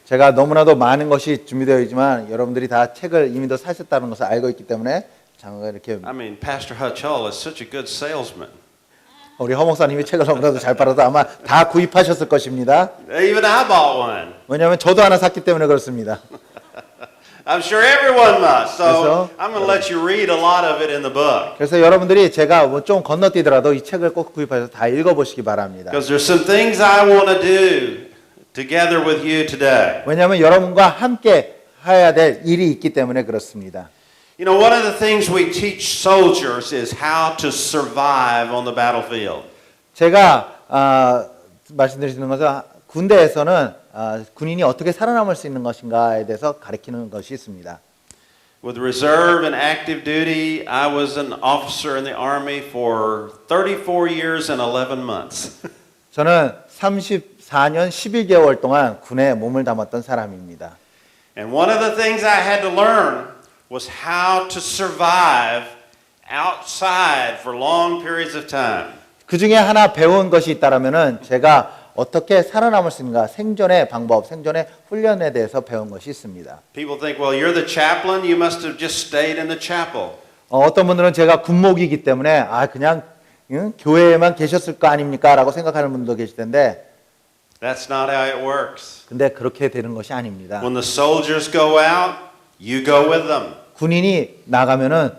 제가 너무나도 많은 것이 준비되어 있지만 여러분들이 다 책을 이미도 사셨다는 것을 알고 있기 때문에 제가 이렇게 I mean, Pastor Hutch Hull is such a good salesman. 우리 허 목사님이 책을 너무나도 잘 팔아서 아마 다 구입하셨을 것입니다. Even I bought one. 왜냐하면 저도 하나 샀기 때문에 그렇습니다. I'm sure everyone must. So 그래서 I'm going to let you read a lot of it in the book. 그래서 여러분들이 제가 뭐 좀 건너뛰더라도 이 책을 꼭 구입하셔서 다 읽어보시기 바랍니다. Because there's some things I want to do together with you today. 왜냐하면 여러분과 함께 해야 될 일이 있기 때문에 그렇습니다. You know, one of the things we teach soldiers is how to survive on the battlefield. 제가 말씀드리는 것은 군대에서는 군인이 어떻게 살아남을 수 있는 것인가에 대해서 가르치는 것이 있습니다. With reserve and active duty, I was an officer in the Army for 34 years and 11 months. 저는 34년 11개월 동안 군에 몸을 담았던 사람입니다. And one of the things I had to learn was how to survive outside for long periods of time. 그 중에 하나 배운 것이 있다라면은 제가 어떻게 살아남을 수 있는가 생존의 방법, 생존의 훈련에 대해서 배운 것이 있습니다. People think, well, you're the chaplain, you must have just stayed in the chapel. 어떤 분들은 제가 군목이기 때문에 그냥 교회에만 계셨을 거 아닙니까? 라고 생각하는 분도 계실 텐데 That's not how it works. 근데 그렇게 되는 것이 아닙니다. When the soldiers go out, you go with them. 군인이 나가면은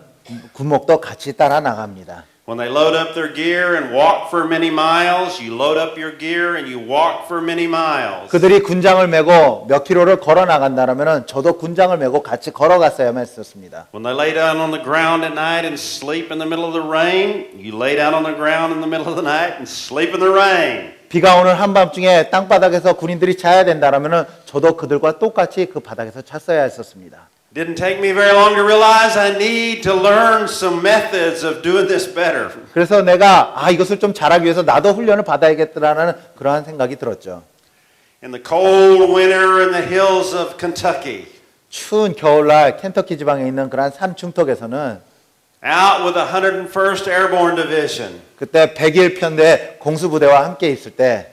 군목도 같이 따라 나갑니다. When they load up their gear and walk for many miles, you load up your gear and you walk for many miles. 그들이 군장을 메고 몇 킬로를 걸어 나간다면은 저도 군장을 메고 같이 걸어갔어야만 했었습니다. When they lay down on the ground at night and sleep in the middle of the rain, you lay down on the ground in the middle of the night and sleep in the rain. 비가 오는 한밤중에 땅바닥에서 군인들이 자야 된다면은 저도 그들과 똑같이 그 바닥에서 잤어야 했었습니다. Didn't take me very long to realize I need to learn some methods of doing this better. 그래서 내가 이것을 좀 잘하기 위해서 나도 훈련을 받아야겠다라는 그러한 생각이 들었죠. In the cold winter in the hills of Kentucky, 추운 겨울날 켄터키 지방에 있는 그러한 산 중턱에서는 out with the 101st Airborne Division, 그때 101편대 공수부대와 함께 있을 때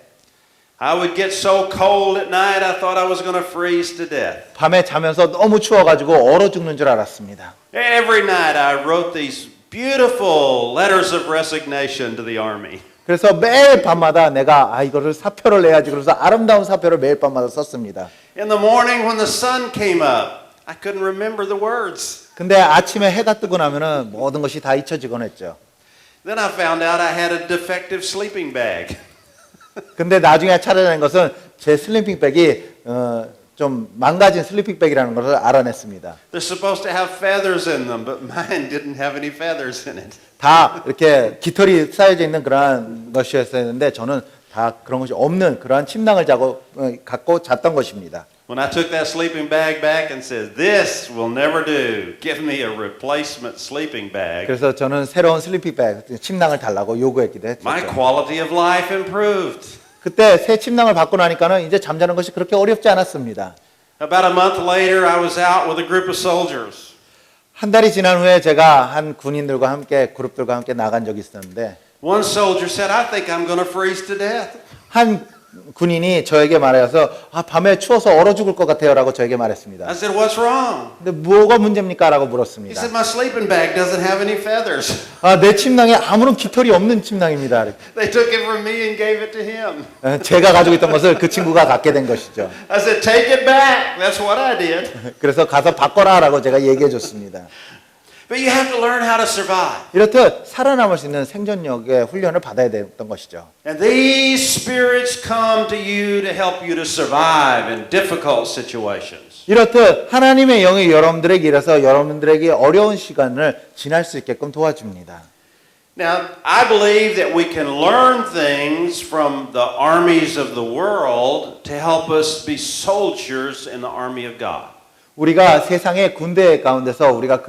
I would get so cold at night I thought I was going to freeze to death. 밤에 자면서 너무 추워가지고 얼어 죽는 줄 알았습니다. Every night I wrote these beautiful letters of resignation to the Army. 그래서 매일 밤마다 내가 이거를 사표를 내야지 그래서 아름다운 사표를 매일 밤마다 썼습니다. In the morning when the sun came up, I couldn't remember the words. 근데 아침에 해가 뜨고 나면은 모든 것이 다 잊혀지곤 했죠. Then I found out I had a defective sleeping bag. 근데 나중에 찾아낸 것은 제 슬리핑백이 좀 망가진 슬리핑백이라는 것을 알아냈습니다. They're supposed to have feathers in them, but mine didn't have any feathers in it. 다 이렇게 깃털이 쌓여져 있는 그러한 것이었는데 저는 다 그런 것이 없는 그러한 침낭을 갖고 잤던 것입니다. When I took that sleeping bag back and said, "This will never do. Give me a replacement sleeping bag." 그래서 저는 새로운 슬리핑백, 침낭을 달라고 요구했기도 했죠. My quality of life improved. 그때 새 침낭을 받고 나니까는 이제 잠자는 것이 그렇게 어렵지 않았습니다. About a month later, I was out with a group of soldiers. 한 달이 지난 후에 제가 한 군인들과 함께 그룹들과 함께 나간 적이 있었는데 One soldier said, "I think I'm going to freeze to death." 한 군인이 저에게 말해서 밤에 추워서 얼어 죽을 것 같아요라고 저에게 말했습니다. I said, "What's wrong?" 근데 뭐가 문제입니까라고 He 물었습니다. said, "My sleeping bag doesn't have any feathers." 내 침낭에 아무런 깃털이 없는 침낭입니다. They took it from me and gave it to him. 제가 가지고 있던 것을 그 친구가 갖게 된 것이죠. I said, "Take it back." That's what I did. 그래서 가서 바꿔라라고 제가 얘기해 줬습니다. But you have to learn how to survive. 이렇듯 살아남을 수 있는 생존력의 훈련을 받아야 됐던 것이죠. And these spirits come to you to help you to survive in difficult situations. 이렇듯 하나님의 영이 여러분들에게 일어서 여러분들에게 어려운 시간을 지날 수 있게끔 도와줍니다. Now, I believe that we can learn things from the armies of the world to help us be soldiers in the army of God. 우리가 세상의 군대 가운데서 우리가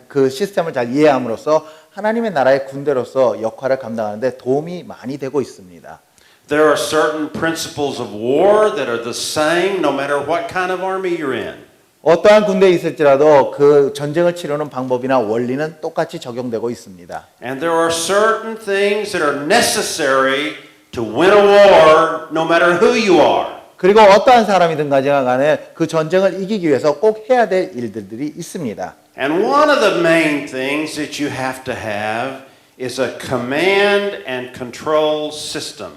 그 시스템을 잘 이해함으로써 하나님의 나라의 군대로서 역할을 감당하는데 도움이 많이 되고 있습니다. There are certain principles of war that are the same no matter what kind of army you're in. 어떠한 군대에 있을지라도 그 전쟁을 치르는 방법이나 원리는 똑같이 적용되고 있습니다. And there are certain things that are necessary to win a war no matter who you are. 그리고 어떠한 사람이든 간에 그 전쟁을 이기기 위해서 꼭 해야 될 일들이 있습니다. And one of the main things that you have to have is a command and control system.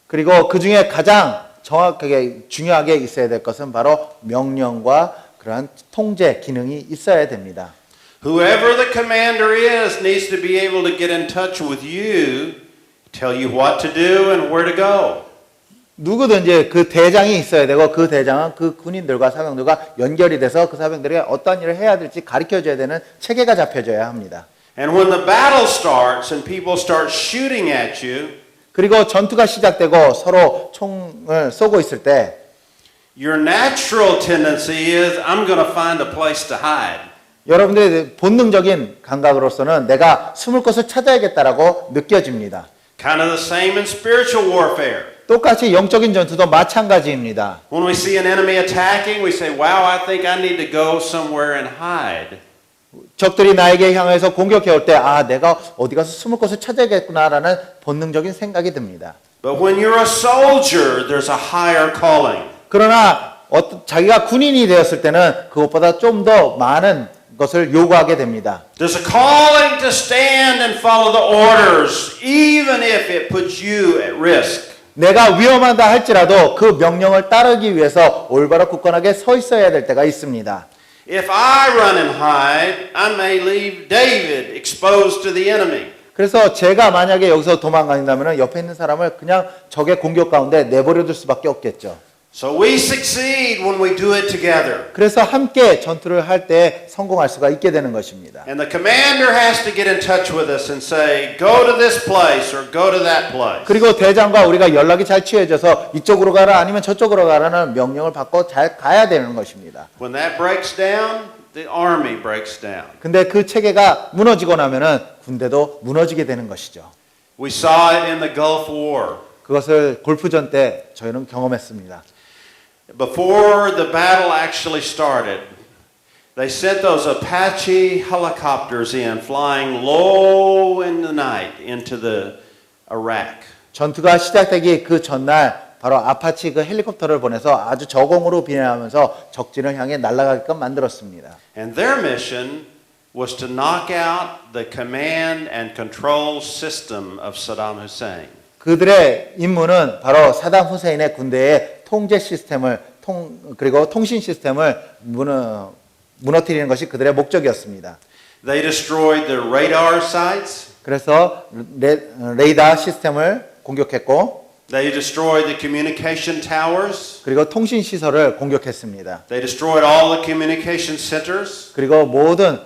그리고 그 중에 가장 정확하게 중요하게 있어야 될 것은 바로 명령과 그러한 통제 기능이 있어야 됩니다. Whoever the commander is needs to be able to get in touch with you, tell you what to do and where to go. 누구든지 그 대장이 있어야 되고 그 대장은 그 군인들과 사병들과 연결이 돼서 그 사병들에게 어떤 일을 해야 될지 가르쳐줘야 되는 체계가 잡혀져야 합니다. And when the battle starts and people start shooting at you, 그리고 전투가 시작되고 서로 총을 쏘고 있을 때 your natural tendency is, I'm going to find a place to hide. 여러분들의 본능적인 감각으로서는 내가 숨을 곳을 찾아야겠다라고 느껴집니다. Kind of the same in spiritual warfare. 똑같이 영적인 전투도 마찬가지입니다. When we see an enemy attacking, we say, wow, I think I need to go somewhere and hide. 적들이 나에게 향해서 공격해 올 때, 아, 내가 어디 가서 숨을 곳을 찾아야겠구나라는 본능적인 생각이 듭니다. But when you're a soldier, there's a higher calling. 그러나 자기가 군인이 되었을 때는 그것보다 좀 더 많은 것을 요구하게 됩니다. There's a calling to stand and follow the orders, even if it puts you at risk. 내가 위험하다 할지라도 그 명령을 따르기 위해서 올바로 굳건하게 서 있어야 될 때가 있습니다. If I run and hide, I may leave David exposed to the enemy. 그래서 제가 만약에 여기서 도망간다면 옆에 있는 사람을 그냥 적의 공격 가운데 내버려 둘 수밖에 없겠죠. So we succeed when we do it together. 그래서 함께 전투를 할 때 성공할 수가 있게 되는 것입니다. And the commander has to get in touch with us and say, go to this place or go to that place. 그리고 대장과 우리가 연락이 잘 취해져서 이쪽으로 가라 아니면 저쪽으로 가라는 명령을 받고 잘 가야 되는 것입니다. When that breaks down, the army breaks down. 근데 그 체계가 무너지고 나면은 군대도 무너지게 되는 것이죠. We saw it in the Gulf War. 그것을 골프전 때 저희는 경험했습니다. Before the battle actually started, they sent those Apache helicopters in, flying low in the night into the Iraq. 전투가 시작되기 그 전날 바로 아파치 그 헬리콥터를 보내서 아주 저공으로 비행하면서 적진을 향해 날아가게끔 만들었습니다. And their mission was to knock out the command and control system of Saddam Hussein. 그들의 임무는 바로 사담 후세인의 군대의 통제 시스템을 그리고 통신 시스템을 무너뜨리는 것이 그들의 목적이었습니다. They destroyed the radar sites. 그래서 레이더 시스템을 공격했고 They destroyed the communication towers. 그리고 통신 시설을 공격했습니다. They destroyed all the communication centers 그리고 모든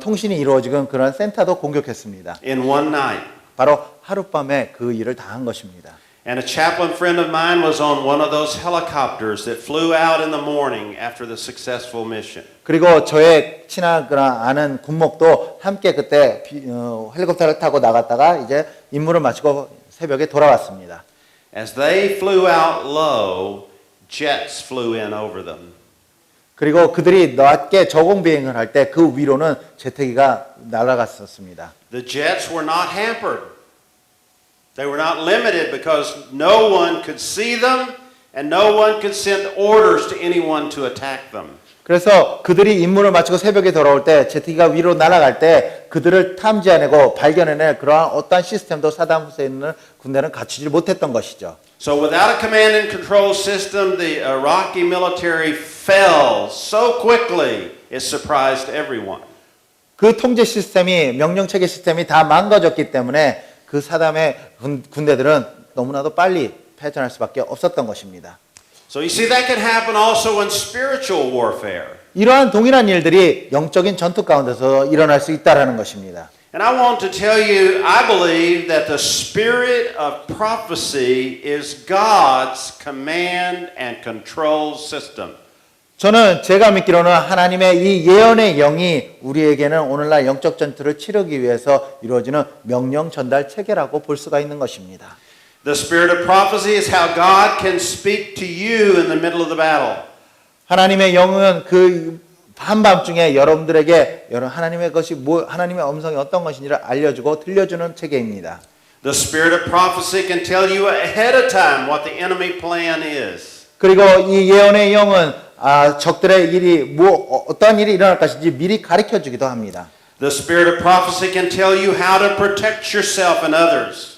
통신이 이루어지는 그런 센터도 공격했습니다. in one night. 바로 하룻밤에 그 일을 다 한 것입니다. And a chaplain friend of mine was on one of those helicopters that flew out in the morning after the successful mission. 그리고 저의 친하거나 아는 군목도 함께 그때 헬리콥터를 타고 나갔다가 이제 임무를 마치고 새벽에 돌아왔습니다. As they flew out low, jets flew in over them. 그리고 그들이 낮게 저공 비행을 할 때 그 위로는 제트기가 날아갔었습니다. The jets were not hampered. They were not limited because no one could see them and no one could send orders to anyone to attack them. 그래서 그들이 임무를 마치고 새벽에 돌아올 때 제트기가 위로 날아갈 때 그들을 탐지해내고 발견해낼 그러한 어떠한 시스템도 사담 후세인은 군대는 갖추지 못했던 것이죠. So without a command and control system, the Iraqi military fell so quickly it surprised everyone. 그 통제 시스템이 명령체계 시스템이 다 망가졌기 때문에 그 사담의 군대들은 너무나도 빨리 패전할 수밖에 없었던 것입니다. So you see that can happen also in spiritual warfare. 이러한 동일한 일들이 영적인 전투 가운데서 일어날 수 있다라는 것입니다. And I want to tell you, I believe that the spirit of prophecy is God's command and control system. 저는 제가 믿기로는 하나님의 이 예언의 영이 우리에게는 오늘날 영적 전투를 치르기 위해서 이루어지는 명령 전달 체계라고 볼 수가 있는 것입니다. The spirit of prophecy is how God can speak to you in the middle of the battle. 하나님의 영은 그 한밤중에 여러분들에게 하나님의 것이 하나님의 음성이 어떤 것인지를 알려주고 들려주는 체계입니다. The spirit of prophecy can tell you ahead of time what the enemy plan is. 그리고 이 예언의 영은 적들의 일이 어떠한 일이 일어날 것인지 미리 가르쳐 주기도 합니다. The spirit of prophecy can tell you how to protect yourself and others.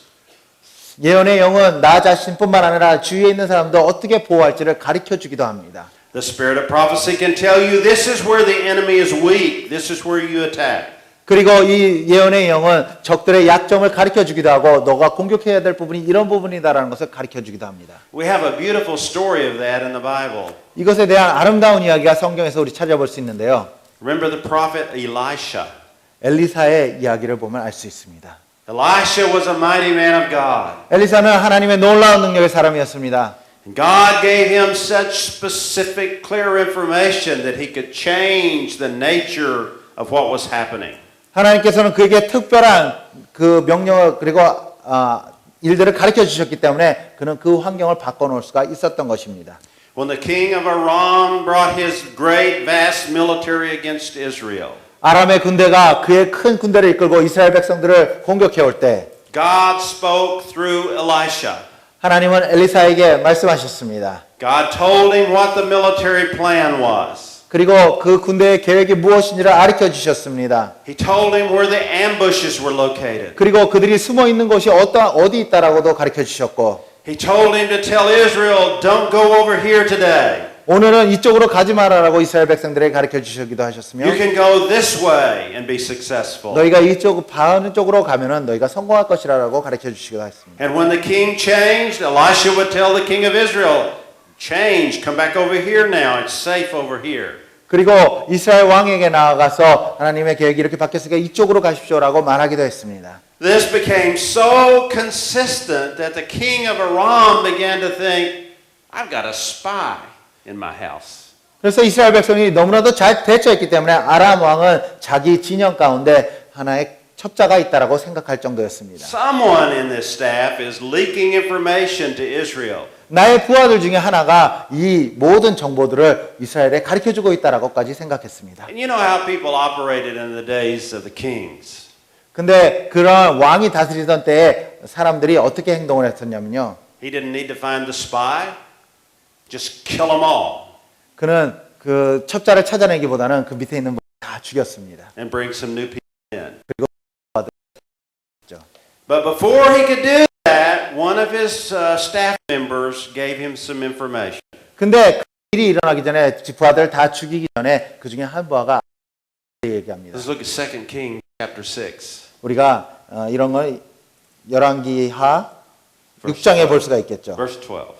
예언의 영은 나 자신뿐만 아니라 주위에 있는 사람도 어떻게 보호할지를 가르쳐 주기도 합니다. The spirit of prophecy can tell you this is where the enemy is weak. This is where you attack. 그리고 이 예언의 영은 적들의 약점을 가르쳐 주기도 하고 너가 공격해야 될 부분이 이런 부분이다라는 것을 가르쳐 주기도 합니다. We have a beautiful story of that in the Bible. 이것에 대한 아름다운 이야기가 성경에서 우리 찾아볼 수 있는데요. Remember the prophet Elisha. 엘리사의 이야기를 보면 알 수 있습니다. Elisha was a mighty man of God. 엘리사는 하나님의 놀라운 능력의 사람이었습니다. And God gave him such specific, clear information that he could change the nature of what was happening. 하나님께서는 그에게 특별한 그 명령을 그리고 일들을 가르쳐 주셨기 때문에 그는 그 환경을 바꿔놓을 수가 있었던 것입니다. When the king of Aram brought his great, vast military against Israel, 아람의 군대가 그의 큰 군대를 이끌고 이스라엘 백성들을 공격해 올 때 God spoke through Elisha. 하나님은 엘리사에게 말씀하셨습니다. God told him what the military plan was. 그리고 그 군대의 계획이 무엇인지를 가르쳐 주셨습니다. He told him where the ambushes were located. 그리고 그들이 숨어 있는 곳이 어디 있다라고도 가르쳐 주셨고 He told him to tell Israel, don't go over here today. 오늘은 이쪽으로 가지 말아라고 이스라엘 백성들에게 가르쳐 주시기도 하셨으며 You can go this way and be successful. 너희가 이쪽 바하는 쪽으로 가면은 너희가 성공할 것이라고 가르쳐 주시기도 했습니다. And when the king changed, Elisha would tell the king of Israel, change, come back over here now. It's safe over here. 그리고 이스라엘 왕에게 나아가서 하나님의 계획이 이렇게 바뀌었으니까 이쪽으로 가십시오라고 말하기도 했습니다. This became so consistent that the king of Aram began to think, I've got a spy in my house. 그래서 이스라엘 백성이 너무나도 잘 대처했기 때문에 아람 왕은 자기 진영 가운데 하나의 첩자가 있다라고 생각할 정도였습니다. Someone in this staff is leaking information to Israel. 나의 부하들 중에 하나가 이 모든 정보들을 이스라엘에 가르쳐주고 있다라고까지 생각했습니다. And you know how people operated in the days of the kings. 근데 그런 왕이 다스리던 때에 사람들이 어떻게 행동을 했었냐면요. He didn't need to find the spy. Just kill them all. 그는 그 첩자를 찾아내기보다는 그 밑에 있는 분을 다 죽였습니다. And bring some new people in. 그리고 But before he could do that, one of his staff members gave him some information. 근데 그 일이 일어나기 전에 부하들 다 죽이기 전에 그 중에 한 부하가 얘기합니다. Let's look at 2 Kings chapter 6. 우리가 이런 걸 열왕기하 6장에 볼 수가 있겠죠. Verse 12.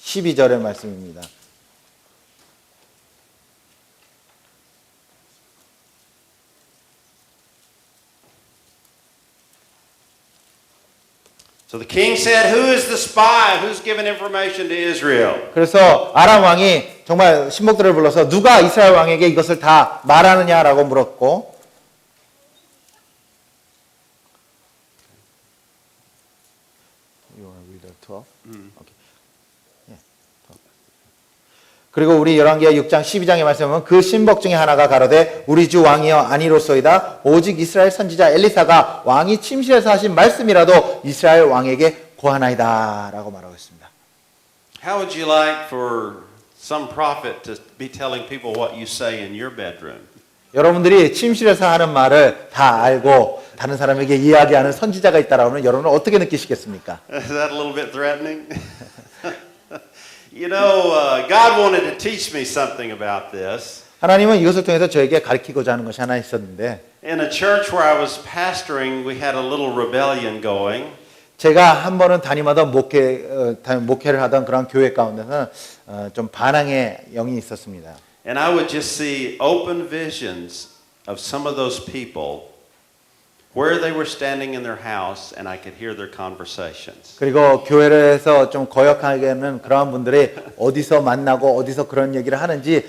12절의 말씀입니다. So the king said, who is the spy who's given information to Israel? 그래서 아람 왕이 정말 신복들을 불러서 누가 이스라엘 왕에게 이것을 다 말하느냐라고 물었고 그리고 우리 열왕기하 6장 12장에 말씀하면 그 신복 중에 하나가 가로되 우리 주 왕이여 아니로소이다 오직 이스라엘 선지자 엘리사가 왕이 침실에서 하신 말씀이라도 이스라엘 왕에게 고하나이다 라고 말하고 있습니다. How would you like for some prophet to be telling people what you say in your bedroom? 여러분들이 침실에서 하는 말을 다 알고 다른 사람에게 이야기하는 선지자가 있다라고 하면 여러분은 어떻게 느끼시겠습니까? Is that a little bit threatening? You know, God wanted to teach me something about this. 하나님은 이것을 통해서 저에게 가르치고자 하는 것이 하나 있었는데 In a church where I was pastoring, we had a little rebellion going. 제가 한 번은 담임하던 목회를 하던 그런 교회 가운데는 좀 반항의 영이 있었습니다. And I would just see open visions of some of those people where they were standing in their house and I could hear their conversations. 그리고 교회에서 좀 거역하게는 그러한 분들이 어디서 만나고 어디서 그런 얘기를 하는지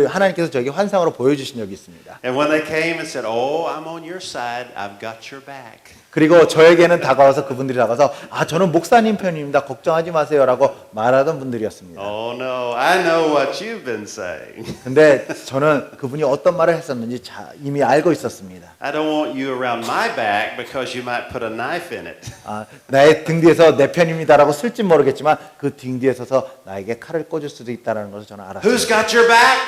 하나님께서 저에게 환상으로 보여주신 적이 있습니다. And when they came and said, "Oh, I'm on your side. I've got your back." 그리고 저에게는 다가와서 그분들이 다가와서 저는 목사님 편입니다. 걱정하지 마세요라고 말하던 분들이었습니다. Oh no, I know what you've been saying. 근데 저는 그분이 어떤 말을 했었는지 이미 알고 있었습니다. I don't want you around my back because you might put a knife in it. 나의 등 뒤에서 내 편입니다라고 쓸진 모르겠지만 그 등 뒤에 서서 나에게 칼을 꽂을 수도 있다는 것을 저는 알았습니다. Who's got your back?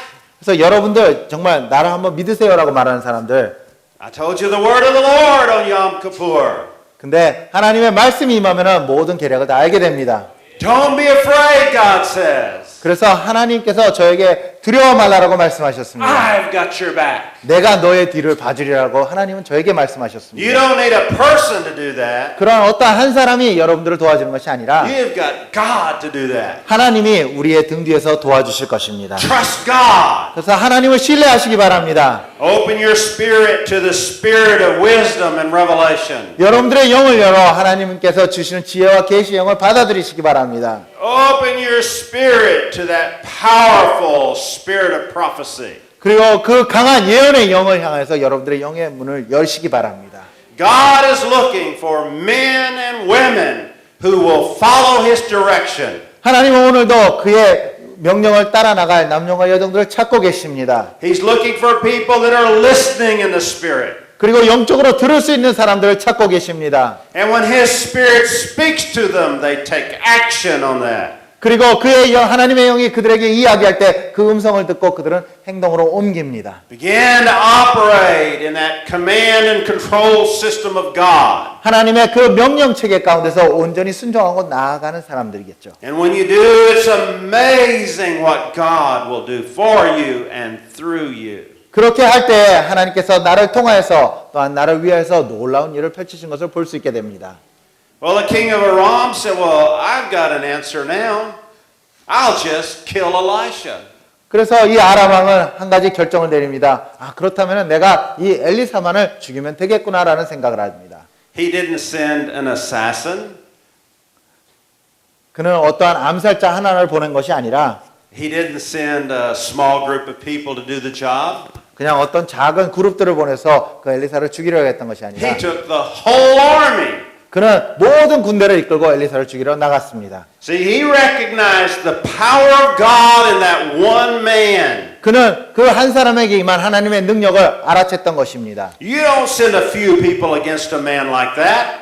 그래서 여러분들 정말 나를 한번 믿으세요라고 말하는 사람들, I told you the word of the Lord on Yom Kippur. 근데 하나님의 말씀이 임하면은 모든 계략을 다 알게 됩니다. Don't be afraid, God says. 그래서 하나님께서 저에게 두려워 말라라고 말씀하셨습니다. I've got your back. 내가 너의 뒤를 봐주리라고 하나님은 저에게 말씀하셨습니다. You don't need a person to do that. 그런 어떠한 한 사람이 여러분들을 도와주는 것이 아니라 You've got God to do that. 하나님이 우리의 등 뒤에서 도와주실 것입니다. Trust God. 그래서 하나님을 신뢰하시기 바랍니다. Open your spirit to the spirit of wisdom and revelation. 여러분들의 영을 열어 하나님께서 주시는 지혜와 계시의 영을 받아들이시기 바랍니다. Open your spirit to that powerful spirit of prophecy. 그리고 그 강한 예언의 영을 향해서 여러분들의 영의 문을 열시기 바랍니다. God is looking for men and women who will follow His direction. 하나님은 오늘도 그의 명령을 따라 나갈 남녀와 여성들을 찾고 계십니다. He's looking for people that are listening in the Spirit. 그리고 영적으로 들을 수 있는 사람들을 찾고 계십니다. And when His Spirit speaks to them, they take action on that. 그리고 그의 하나님의 영이 그들에게 이야기할 때 그 음성을 듣고 그들은 행동으로 옮깁니다. Begin to operate in that command and control system of God. 하나님의 그 명령 체계 가운데서 온전히 순종하고 나아가는 사람들이겠죠. And when you do, it's amazing what God will do for you and through you. 그렇게 할 때 하나님께서 나를 통하여서 또한 나를 위하여서 놀라운 일을 펼치신 것을 볼 수 있게 됩니다. Well, the king of Aram said, well, I've got an answer now. I'll just kill Elisha. 그래서 이 아람 왕은 한 가지 결정을 내립니다. 그렇다면 내가 이 엘리사만을 죽이면 되겠구나라는 생각을 합니다. He didn't send an assassin. 그는 어떠한 암살자 하나를 보낸 것이 아니라 He didn't send a small group of people to do the job. 그냥 어떤 작은 그룹들을 보내서 그 엘리사를 죽이려고 했던 것이 아니라 He took the whole army. 그는 모든 군대를 이끌고 엘리사를 죽이러 나갔습니다. See, he recognized the power of God in that one man. 그는 그 한 사람에게 임한 하나님의 능력을 알아챘던 것입니다. You don't send a few people against a man like that.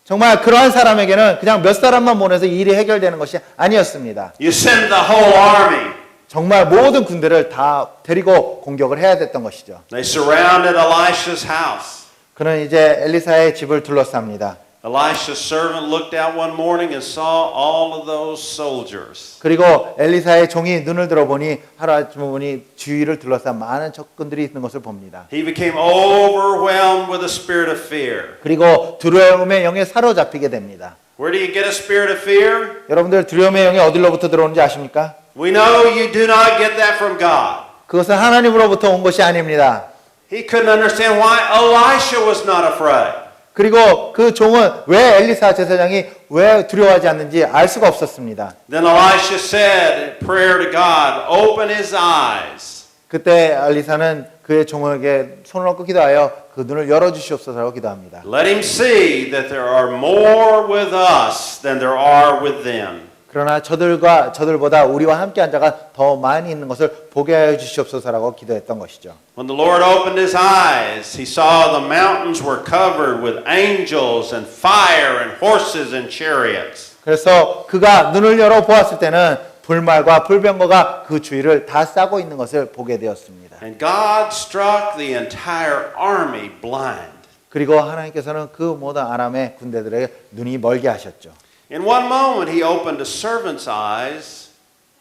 정말 그러한 사람에게는 그냥 몇 사람만 보내서 일이 해결되는 것이 아니었습니다. You send the whole army. 정말 모든 군대를 다 데리고 공격을 해야 됐던 것이죠. They surrounded Elisha's house. 그는 이제 엘리사의 집을 둘러쌉니다. Elisha's servant looked out one morning and saw all of those soldiers. 그리고 엘리사의 종이 눈을 들어보니 하루 아침 보니 주위를 둘러싼 많은 적군들이 있는 것을 봅니다. He became overwhelmed with a spirit of fear. 그리고 두려움의 영에 사로잡히게 됩니다. Where do you get a spirit of fear? 여러분들 두려움의 영이 어디로부터 들어오는지 아십니까? We know you do not get that from God. 그것은 하나님으로부터 온 것이 아닙니다. He couldn't understand why Elisha was not afraid. 그리고 그 종은 왜 엘리사 제사장이 왜 두려워하지 않는지 알 수가 없었습니다. Then Elisha said in prayer to God, open his eyes. 그때 엘리사는 그의 종에게 손을 얹고 기도하여 그 눈을 열어주시옵소서라고 기도합니다. Let him see that there are more with us than there are with them. 그러나 저들보다 우리와 함께한 자가 더 많이 있는 것을 보게 하여 주시옵소서라고 기도했던 것이죠. When the Lord opened his eyes, he saw the mountains were covered with angels and fire and horses and chariots. 그래서 그가 눈을 열어 보았을 때는 불말과 불병거가 그 주위를 다 싸고 있는 것을 보게 되었습니다. And God struck the entire army blind. 그리고 하나님께서는 그 모든 아람의 군대들에게 눈이 멀게 하셨죠. In one moment, he opened a servant's eyes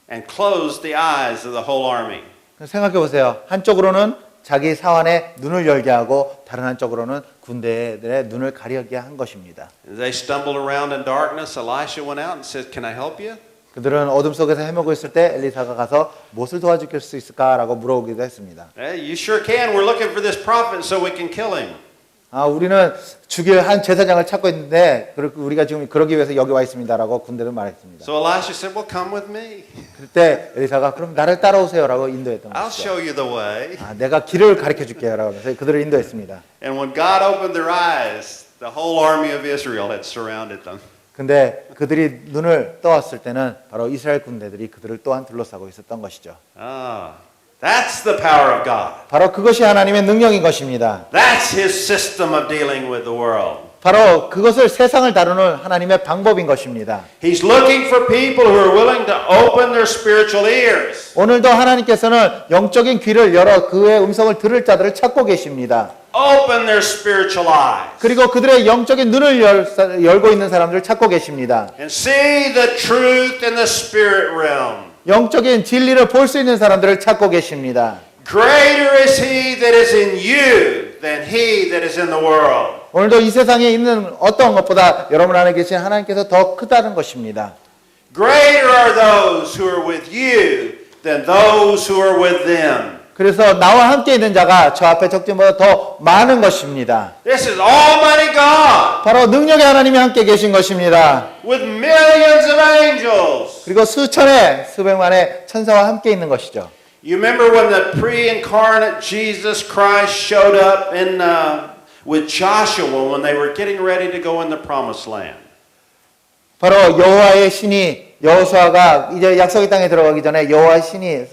and closed the eyes of the whole army. 생각해 보세요. 한쪽으로는 자기 사환의 눈을 열게 하고 다른 한쪽으로는 군대들의 눈을 가리게 한 것입니다. As they stumbled around in darkness, Elisha went out and said, "Can I help you?" 그들은 어둠 속에서 헤매고 있을 때 엘리사가 가서 무엇을 도와줄 수 있을까라고 물어보기도 했습니다. Hey, you sure can. We're looking for this prophet so we can kill him. 우리는 죽일 한 제사장을 찾고 있는데 우리가 지금 그러기 위해서 여기 와 있습니다라고 군대는 말했습니다. So Elisha said, "Well, come with me. 그때 엘리사가 그럼 나를 따라오세요라고 인도했던 I'll 것이죠. show you the way." 내가 길을 가르쳐 줄게요라고 해서 그들을 인도했습니다. And when God opened their eyes, The whole army of Israel had surrounded them. 근데 그들이 눈을 떠왔을 때는 바로 이스라엘 군대들이 그들을 또한 둘러싸고 있었던 것이죠. Ah, that's the power of God. 바로 그것이 하나님의 능력인 것입니다. That's His system of dealing with the world. 바로 그것을 세상을 다루는 하나님의 방법인 것입니다. He's looking for people who are willing to open their spiritual ears. 오늘도 하나님께서는 영적인 귀를 열어 그의 음성을 들을 자들을 찾고 계십니다. Open their spiritual eyes. 그리고 그들의 영적인 눈을 열고 있는 사람들을 찾고 계십니다. And see the truth in the spirit realm. 영적인 진리를 볼 수 있는 사람들을 찾고 계십니다. Greater is He that is in you than he that is in the world. 오늘도 이 세상에 있는 어떤 것보다 여러분 안에 계신 하나님께서 더 크다는 것입니다. Greater are those who are with you than those who are with them. 그래서 나와 함께 있는 자가 저 앞에 적진보다 더 많은 것입니다. This is Almighty God 바로 능력의 하나님이 함께 계신 것입니다. with millions of angels. 그리고 수천의 수백만의 천사와 함께 있는 것이죠. You remember when the pre-incarnate Jesus Christ showed up in with Joshua when they were getting ready to go in the promised land. 바로 여호와의 신이 여호수아가 이제 약속의 땅에 들어가기 전에 여호와의 신이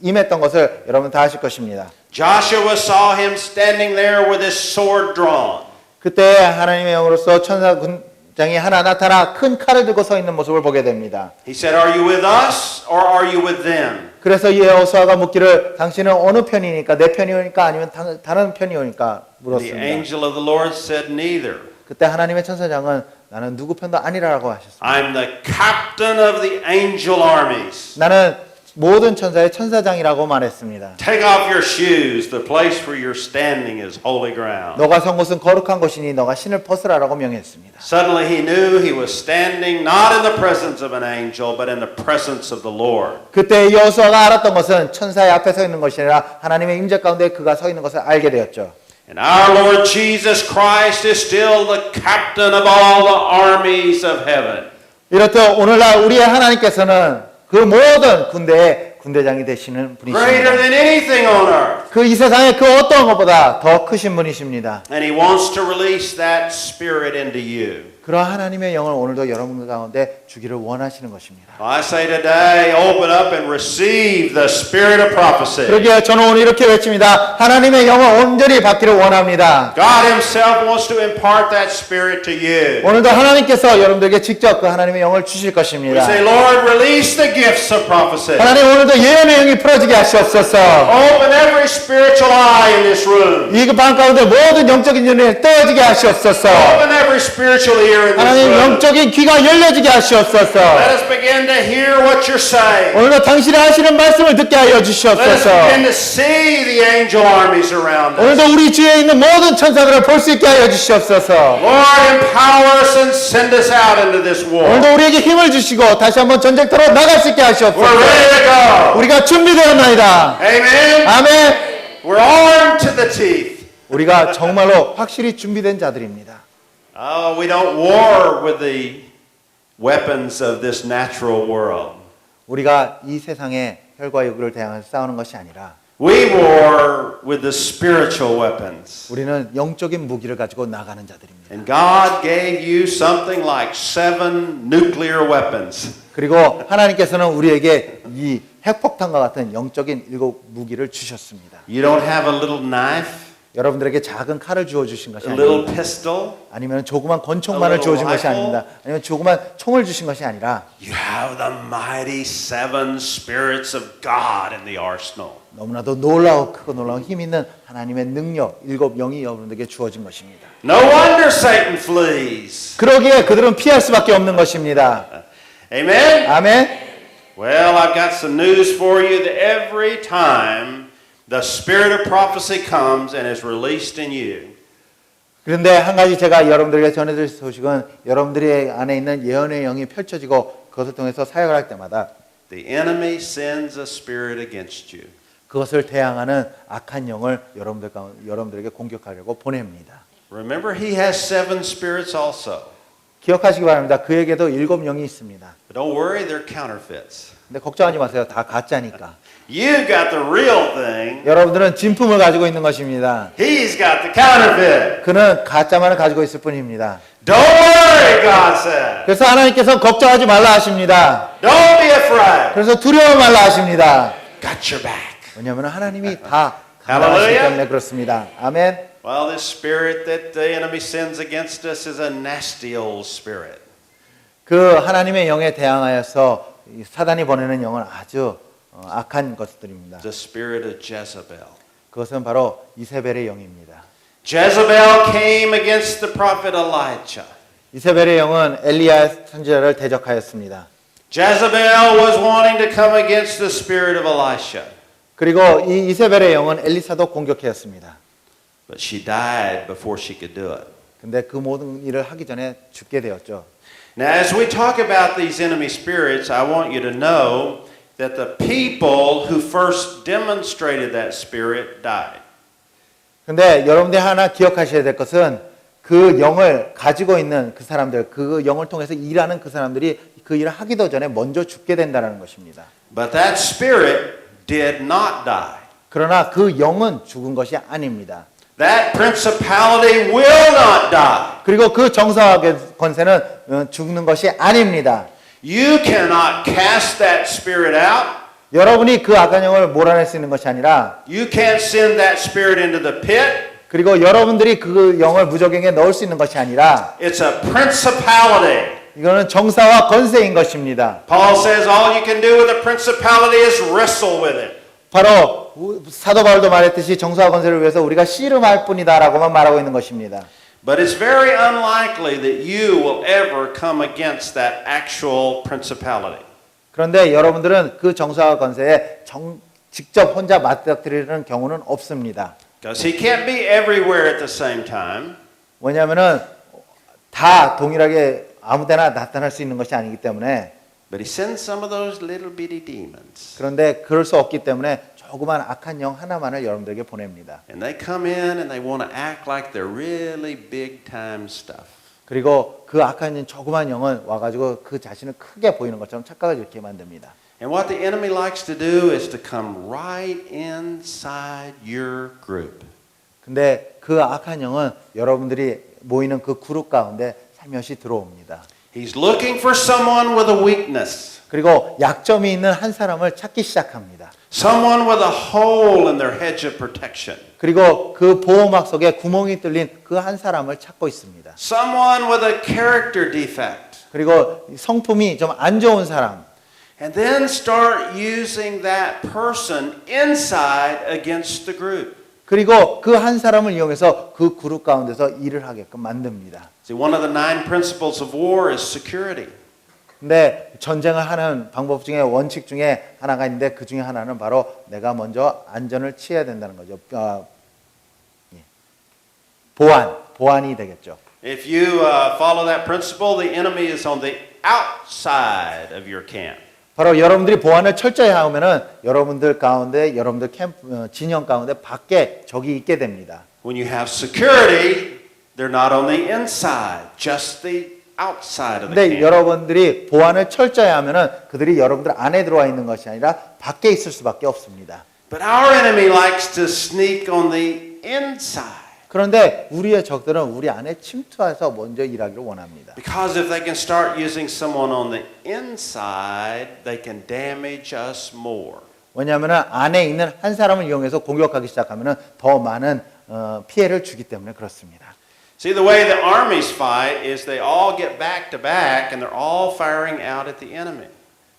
임했던 것을 여러분 다 아실 것입니다. Joshua saw him standing there with his sword drawn. 그때 하나님의 영으로서 천사 군장이 하나 나타나 큰 칼을 들고 서 있는 모습을 보게 됩니다. He said, "Are you with us or are you with them?" 그래서 여호수아가 묻기를 당신은 어느 편이니까 내 편이오니까 아니면 다른 편이오니까 The 물었습니다. angel of the Lord said, "Neither. 그때 하나님의 천사장은 나는 누구 편도 아니라고 하셨습니다. I'm the captain of the angel armies. 나는 모든 천사의 천사장이라고 말했습니다. Take off your shoes. The place where you're standing is holy ground." 너가 선 곳은 거룩한 곳이니 너가 신을 벗으라라고 명했습니다. Suddenly he knew he was standing not in the presence of an angel, but in the presence of the Lord. 그때 여호수아가 알았던 것은 천사의 앞에 서 있는 것이 아니라 하나님의 임재 가운데 그가 서 있는 것을 알게 되었죠. And our Lord Jesus Christ is still the captain of all the armies of heaven. 이렇듯 오늘날 우리의 하나님께서는 그 모든 군대의 군대장이 되시는 Greater 분이십니다. than anything on earth. 그 이 세상의 그 어떤 것보다 더 크신 분이십니다. And he wants to release that spirit into you. 그러한 하나님의 영을 오늘도 여러분 가운데 주기를 원하시는 것입니다. I say today, open up and receive the spirit of prophecy. 그러기에 저는 오늘 이렇게 외칩니다. 하나님의 영을 온전히 받기를 원합니다. God himself wants to impart that spirit to you. 오늘도 하나님께서 여러분들에게 직접 그 하나님의 영을 주실 We 것입니다. say, Lord, release the gifts of prophecy. 하나님 오늘도 예언의 영이 풀어지게 하시옵소서. Open every spiritual eye in this room. 이 방 가운데 모든 영적인 눈이 떠지게 하시옵소서. Open every spiritual ear in this 하나님 room. 영적인 귀가 열려지게 하시옵소서. Let us begin to hear what you're saying. 오늘도 당신이 하시는 말씀을 듣게 하여 Let us 주시옵소서. begin to see the angel armies around us. 오늘도 우리 주위에 있는 모든 천사들을 볼 수 있게 하여 주시옵소서. Lord, empower us and send us out into this war. 오늘도 우리에게 힘을 주시고 다시 한번 전쟁터로 나갈 수 있게 We're 하시옵소서. ready to go. 우리가 준비되었나이다. Amen. 아멘. We're armed to the teeth. 우리가 정말로 확실히 준비된 자들입니다. Oh, we don't war with the weapons of this natural world. 우리가 이 세상의 혈과 육을 대항해서 싸우는 것이 아니라 We war with the spiritual weapons. 우리는 영적인 무기를 가지고 나가는 자들입니다. And God gave you something like 7 nuclear weapons. 그리고 하나님께서는 우리에게 이 핵폭탄과 같은 영적인 7 무기를 주셨습니다. You don't have a little knife, 여러분들에게 작은 칼을 주어 주신 것이 a little 아닙니다. pistol. 아니면 조그만 권총만을 주어 준 것이 아닙니다. 아니면 조그만 총을 주신 것이 아니라 You have the mighty 7 spirits of God in the arsenal. 너무나도 놀라워 크고 놀라운 힘 있는 하나님의 능력 7 영이 여러분들에게 주어진 것입니다. No wonder Satan flees. 그러기에 그들은 피할 수밖에 없는 것입니다. Amen? 아멘. Well, I've got some news for you that every time the spirit of prophecy comes and is released in you, 그런데 한 가지 제가 여러분들에게 전해드릴 소식은 여러분들의 안에 있는 예언의 영이 펼쳐지고 그것을 통해서 사역을 할 때마다 the enemy sends a spirit against you. 그것을 대항하는 악한 영을 여러분들에게 공격하려고 보냅니다. Remember, he has 7 spirits also. 기억하시기 바랍니다. 그에게도 7 영이 있습니다. But don't worry, they're counterfeits. 근데 걱정하지 마세요. 다 가짜니까. You got the real thing. 여러분들은 진품을 가지고 있는 것입니다. He's got the counterfeit. 그는 가짜만을 가지고 있을 뿐입니다. Don't worry, God said. 그래서 하나님께서 걱정하지 말라 하십니다. Don't be afraid. 그래서 두려워 말라 하십니다. Got your back. 왜냐하면 하나님이 다 감당하시기 Hallelujah. 때문에 그렇습니다. 아멘. Well, this spirit that the enemy sends against us is a nasty old spirit. 그 하나님의 영에 대항하여서 이 사단이 보내는 영은 아주 악한 것들입니다. The spirit of Jezebel. 그것은 바로 이세벨의 영입니다. Jezebel came against the prophet Elijah. 이세벨의 영은 엘리야 선지자를 대적하였습니다. Jezebel was wanting to come against the spirit of Elisha. 그리고 이 이세벨의 영은 엘리사도 공격하였습니다. But she died before she could do it. 근데 그 모든 일을 하기 전에 죽게 되었죠. Now, as we talk about these enemy spirits, I want you to know that the people who first demonstrated that spirit died. 근데 여러분들이 하나 기억하셔야 될 것은 그 영을 가지고 있는 그 사람들, 그 영을 통해서 일하는 그 사람들이 그 일을 하기도 전에 먼저 죽게 된다는 것입니다. But that spirit did not die. 그러나 그 영은 죽은 것이 아닙니다. That principality will not die. 그리고 그 정사와 권세는 죽는 것이 아닙니다. You cannot cast that spirit out. 여러분이 그 악한 영을 몰아낼 수 있는 것이 아니라 You can't send that spirit into the pit. 그리고 여러분들이 그 영을 무저갱에 넣을 수 있는 것이 아니라 It's a principality. 이거는 정사와 권세인 것입니다. Paul says all you can do with a principality is wrestle with it. 바로 사도 바울도 말했듯이 정사와 권세를 위해서 우리가 씨름할 뿐이다라고만 말하고 있는 것입니다. But it's very unlikely that you will ever come against that actual principality. 그런데 여러분들은 그 정사와 권세에 직접 혼자 맞닥뜨리는 경우는 없습니다. Because he can't be everywhere at the same time. 왜냐하면은 다 동일하게 아무데나 나타날 수 있는 것이 아니기 때문에 But he sends some of those little bitty demons. 그런데 그럴 수 없기 때문에 조그만 악한 영 하나만을 여러분들에게 보냅니다. And they come in and they want to act like they're really big time stuff. 그리고 그 악한 조그만 영은 와가지고 그 자신을 크게 보이는 것처럼 착각을 이렇게 만듭니다. And what the enemy likes to do is to come right inside your group. 근데 그 악한 영은 여러분들이 모이는 그 그룹 가운데 살며시 들어옵니다. He's looking for someone with a weakness. 그리고 약점이 있는 한 사람을 찾기 시작합니다. Someone with a hole in their hedge of protection. 그리고 그 보호막 속에 구멍이 뚫린 그 한 사람을 찾고 있습니다. Someone with a character defect. 그리고 성품이 좀 안 좋은 사람. And then start using that person inside against the group. 그리고 그 한 사람을 이용해서 그 그룹 가운데서 일을 하게끔 만듭니다. See, one of the 9 principles of war is security. 근데 전쟁을 하는 방법 중에 원칙 중에 하나가 있는데 그 중에 하나는 바로 내가 먼저 안전을 취해야 된다는 거죠. 보안이 되겠죠. If you follow that principle, the enemy is on the outside of your camp. 바로 여러분들이 보안을 철저히 하면은 여러분들 가운데 여러분들 캠프 진영 가운데 밖에 적이 있게 됩니다. When you have security, they're not on the inside, just the outside of the 근데 camp. 여러분들이 보안을 철저히 하면은 그들이 여러분들 안에 들어와 있는 것이 아니라 밖에 있을 수밖에 없습니다. But our enemy likes to sneak on the inside. 그런데 우리의 적들은 우리 안에 침투해서 먼저 일하기를 원합니다. Because if they can start using someone on the inside, they can damage us more. 왜냐하면 안에 있는 한 사람을 이용해서 공격하기 시작하면 더 많은 피해를 주기 때문에 그렇습니다. See, the way the armies fight is they all get back to back and they're all firing out at the enemy.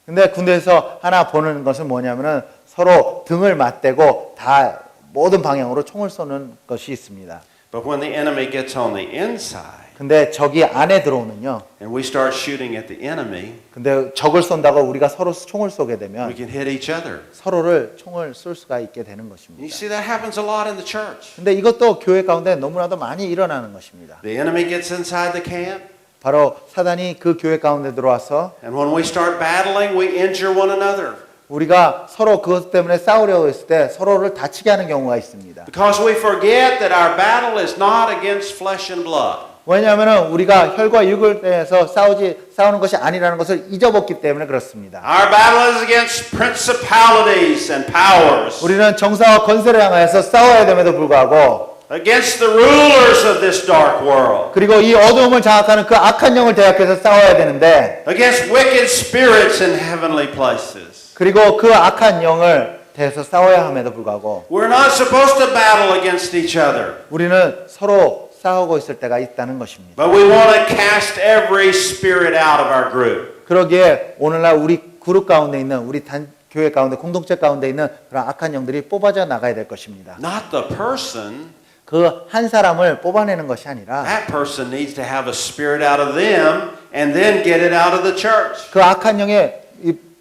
근데 군대에서 하나 보는 것은 뭐냐면은 서로 등을 맞대고 다 모든 방향으로 총을 쏘는 것이 있습니다. But when the enemy gets on the inside 근데 적이 안에 들어오면요. and we start shooting at the enemy, 근데 적을 쏜다고 우리가 서로 총을 쏘게 we 되면 can hit each other. 서로를 총을 쏠 수가 있게 되는 And you 것입니다. see that happens a lot in the church. 근데 이것도 교회 가운데 너무나도 많이 일어나는 것입니다. The enemy gets inside the camp, 바로 사단이 그 교회 가운데 들어와서 and when we start battling, we injure one another. 우리가 서로 그것 때문에 싸우려고 했을 때 서로를 다치게 하는 경우가 있습니다. Because we forget that our battle is not against flesh and blood. 왜냐하면 우리가 혈과 육을 통해서 싸우는 것이 아니라는 것을 잊어먹기 때문에 그렇습니다. Our battle is against principalities and powers, 우리는 정사와 권세를 향하여서 싸워야 됨에도 불구하고 against the rulers of this dark world, 그리고 이 어두움을 장악하는 그 악한 영을 대적해서 싸워야 되는데 against wicked spirits in heavenly places. 그리고 그 악한 영을 대해서 싸워야 함에도 불구하고 We're not supposed to battle against each other, 우리는 서로 싸우고 있을 때가 있다는 것입니다. but we want to cast every spirit out of our group. 그러기에 오늘날 우리 그룹 가운데 있는 우리 교회 가운데 공동체 가운데 있는 그런 악한 영들이 뽑아져 나가야 될 것입니다. Not the person. 그 한 사람을 뽑아내는 것이 아니라 That person needs to have a spirit out of them and then get it out of the church. 그 악한 영에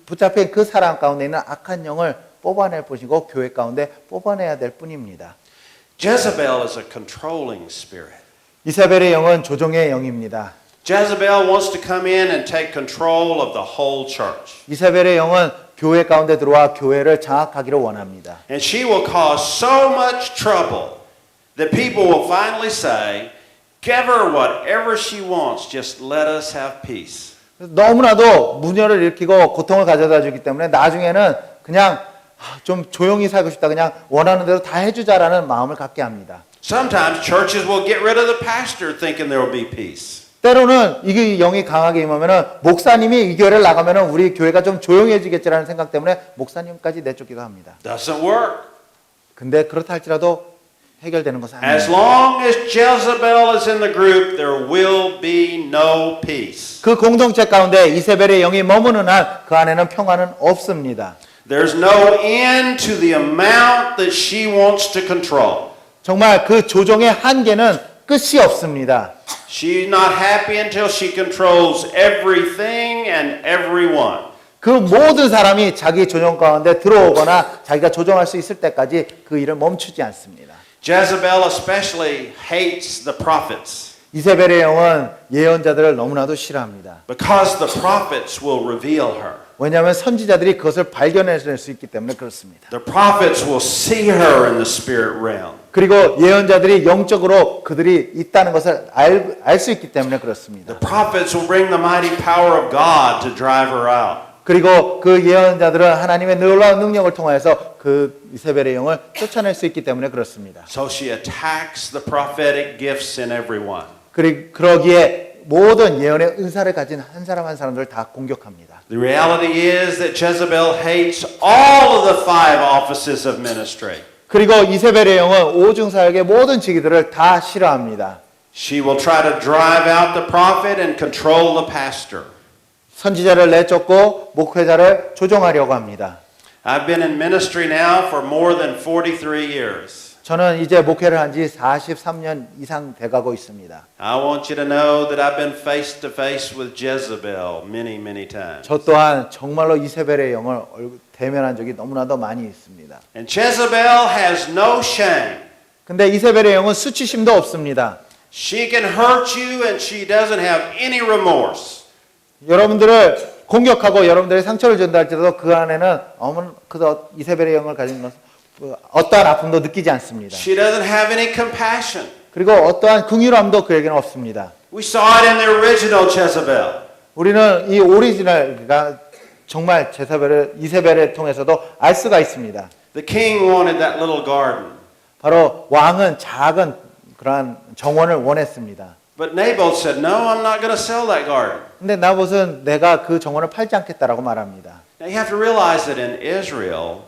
붙잡힌 그 사람 가운데 있는 악한 영을 뽑아낼 것이고 교회 가운데 뽑아내야 될 뿐입니다. Jezebel is a controlling spirit. 이사벨의 영은 조종의 영입니다. Jezebel wants to come in and take control of the whole church. 이사벨의 영은 교회 가운데 들어와 교회를 장악하기를 원합니다. And she will cause so much trouble that people will finally say, give her whatever she wants, just let us have peace. 너무나도 문제를 일으키고 고통을 가져다 주기 때문에 나중에는 그냥 좀 조용히 살고 싶다. 그냥 원하는 대로 다 해주자라는 마음을 갖게 합니다. Sometimes churches will get rid of the pastor thinking there will be peace. 때로는 이게 영이 강하게 임하면은 목사님이 이 교회를 나가면은 우리 교회가 좀 조용해지겠지라는 생각 때문에 목사님까지 내쫓기도 합니다. Doesn't work. 근데 그렇다 할지라도 해결되는 것은 As 아닙니다. long as Jezebel is in the group, there will be no peace. 그 공동체 가운데 이세벨의 영이 머무는 한 그 안에는 평화는 없습니다. There's no end to the amount that she wants to control. 정말 그 조종의 한계는 끝이 없습니다. She's not happy until she controls everything and everyone. 그 모든 사람이 자기 조종 가운데 들어오거나 자기가 조종할 수 있을 때까지 그 일을 멈추지 않습니다. Jezebel especially hates the prophets 이세벨의 영은 예언자들을 너무나도 싫어합니다. because the prophets will reveal her. 왜냐하면 선지자들이 그것을 발견해낼 수 있기 때문에 그렇습니다. The prophets will see her in the spirit realm. 그리고 예언자들이 영적으로 그들이 있다는 것을 알 수 있기 때문에 그렇습니다. The prophets will bring the mighty power of God to drive her out. 그리고 그 예언자들은 하나님의 놀라운 능력을 통하여서 그 이세벨의 영을 쫓아낼 수 있기 때문에 그렇습니다. So she attacks the prophetic gifts in everyone. 그러기에 모든 예언의 은사를 가진 한 사람 한 사람들을 다 공격합니다. The reality is that Jezebel hates all of the 5 offices of ministry. 그리고 이세벨의 영은 오중사역의 모든 직위들을 다 싫어합니다. She will try to drive out the prophet and control the pastor. 선지자를 내쫓고 목회자를 조종하려고 합니다. I've been in ministry now for more than 43 years. 저는 이제 목회를 한 지 43년 이상 돼가고 있습니다. I want you to know that I've been face to face with Jezebel many times. 저 또한 정말로 이세벨의 영을 대면한 적이 너무나도 많이 있습니다. And Jezebel has no shame. 근데 이세벨의 영은 수치심도 없습니다. She can hurt you and she doesn't have any remorse. 여러분들을 공격하고 여러분들의 상처를 준다 할지라도 그 안에는 이세벨의 영을 가진 것은 어떠한 아픔도 느끼지 않습니다. She doesn't have any compassion. 그리고 어떠한 긍휼함도 그에게는 없습니다. We saw it in the original Jezebel. 우리는 이 오리지널가 정말 이세벨을 통해서도 알 수가 있습니다. The king wanted that little garden. 바로 왕은 작은 그러한 정원을 원했습니다. But Naboth said, no, I'm not going to sell that garden. 근데 나봇은 내가 그 정원을 팔지 않겠다라고 말합니다. Now you have to realize that in Israel,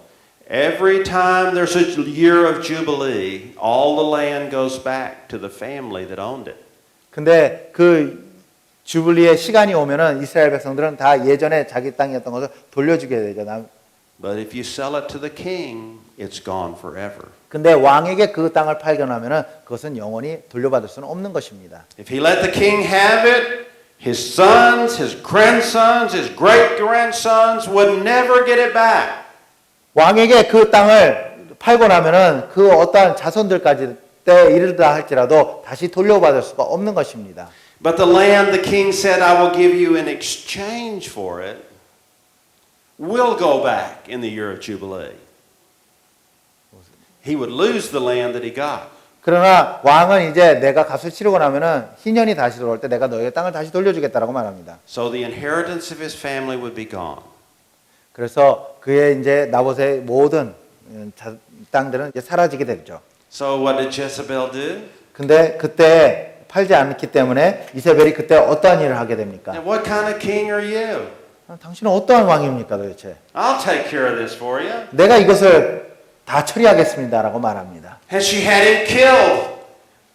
every time there's a year of Jubilee, all the land goes back to the family that owned it. 근데 그 주블리의 시간이 오면은 이스라엘 백성들은 다 예전에 자기 땅이었던 것을 돌려주게 되죠. But if you sell it to the king, it's gone forever. 근데 왕에게 그 땅을 팔겨나면은 그것은 영원히 돌려받을 수는 없는 것입니다. If he let the king have it, his sons, his grandsons, his great-grandsons would never get it back. 왕에게 그 땅을 팔고 나면은 그 어떠한 자손들까지 때 이르다 할지라도 다시 돌려받을 수가 없는 것입니다. But the land the king said, I will give you in exchange for it, will go back in the year of Jubilee. He would lose the land that he got. 그러나 왕은 이제 내가 값을 치르고 나면은 희년이 다시 돌아올 때 내가 너의 땅을 다시 돌려주겠다라고 말합니다. So the inheritance of his family would be gone. 그래서 그의 이제 나봇의 모든 땅들은 이제 사라지게 되죠. So what did Jezebel do? 근데 그때 팔지 않기 때문에 이세벨이 그때 어떠한 일을 하게 됩니까? And what kind of king are you? 당신은 어떠한 왕입니까 도대체? I'll take care of this for you. 내가 이것을 다 처리하겠습니다라고 말합니다. And she had him killed.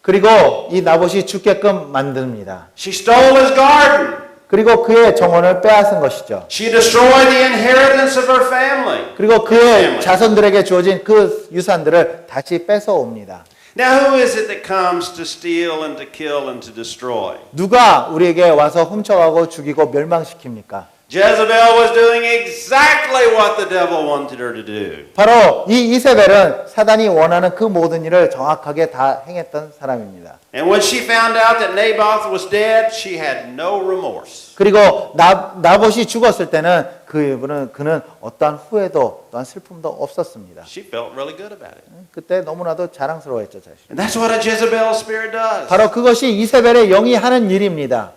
그리고 이 나봇이 죽게끔 만듭니다. She stole his garden. 그리고 그의 정원을 빼앗은 것이죠. She destroyed the inheritance of her family. 그리고 그의 자손들에게 주어진 그 유산들을 다시 뺏어옵니다. Now who is it that comes to steal and to kill and to destroy? 누가 우리에게 와서 훔쳐가고 죽이고 멸망시킵니까? Jezebel was doing exactly what the devil wanted her to do. 바로 이 이세벨은 사단이 원하는 그 모든 일을 정확하게 다 행했던 사람입니다. And when she found out that Naboth was dead, she had no remorse. 그리고 나봇이 죽었을 때는 그는 어떠한 후회도 또한 슬픔도 없었습니다. She felt really good about it. 그때 너무나도 자랑스러워했죠, 사실. And that's what a Jezebel spirit does. 바로 그것이 이세벨의 영이 하는 일입니다.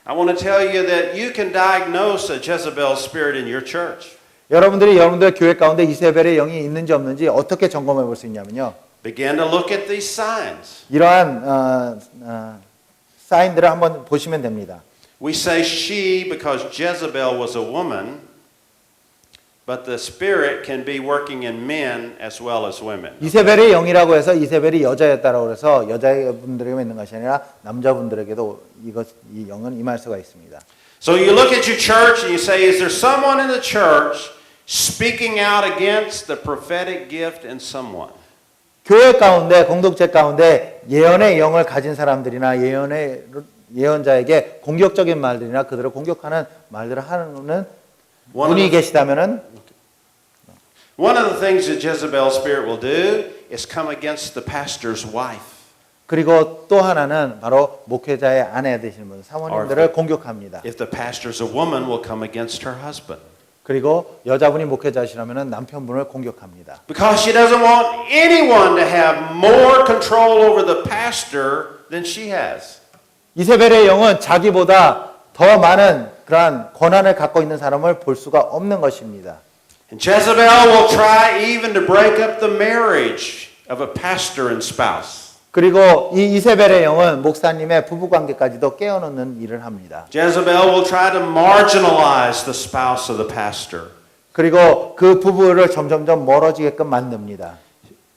I want to tell you that you can diagnose a Jezebel spirit in your church. 여러분들이 여러분들 교회 가운데 이세벨의 영이 있는지 없는지 어떻게 점검해 볼 수 있냐면요. Begin to look at these signs. 이러한 사인들을 한번 보시면 됩니다. We say she because Jezebel was a woman, but the spirit can be working in men as well as women. 이세벨의 영이라고 해서 이세벨이 여자였다라고 해서 여자분들에게만 있는 것이 아니라 남자분들에게도 이 영은 임할 수가 있습니다. So you look at your church and you say, is there someone in the church speaking out against the prophetic gift in someone? 교회 가운데 공동체 가운데 예언의 영을 가진 사람들이나 예언자에게 공격적인 말들이나 그들을 공격하는 말들을 하는 분이 계시다면은 One of the things that Jezebel's spirit will do is come against the pastor's wife. 그리고 또 하나는 바로 목회자의 아내 되시는 분, 사모님들을 공격합니다. If the pastor's a woman, will come against her husband. 그리고 여자분이 목회자시라면 남편분을 공격합니다. Because she doesn't want anyone to have more control over the pastor than she has. 이세벨의 영은 자기보다 더 많은 그러한 권한을 갖고 있는 사람을 볼 수가 없는 것입니다. And Jezebel will try even to break up the marriage of a pastor and spouse. 그리고 이 이세벨의 영은 목사님의 부부 관계까지도 깨어놓는 일을 합니다. Jezebel will try to marginalize the spouse of the pastor. 그리고 그 부부를 점점점 멀어지게끔 만듭니다.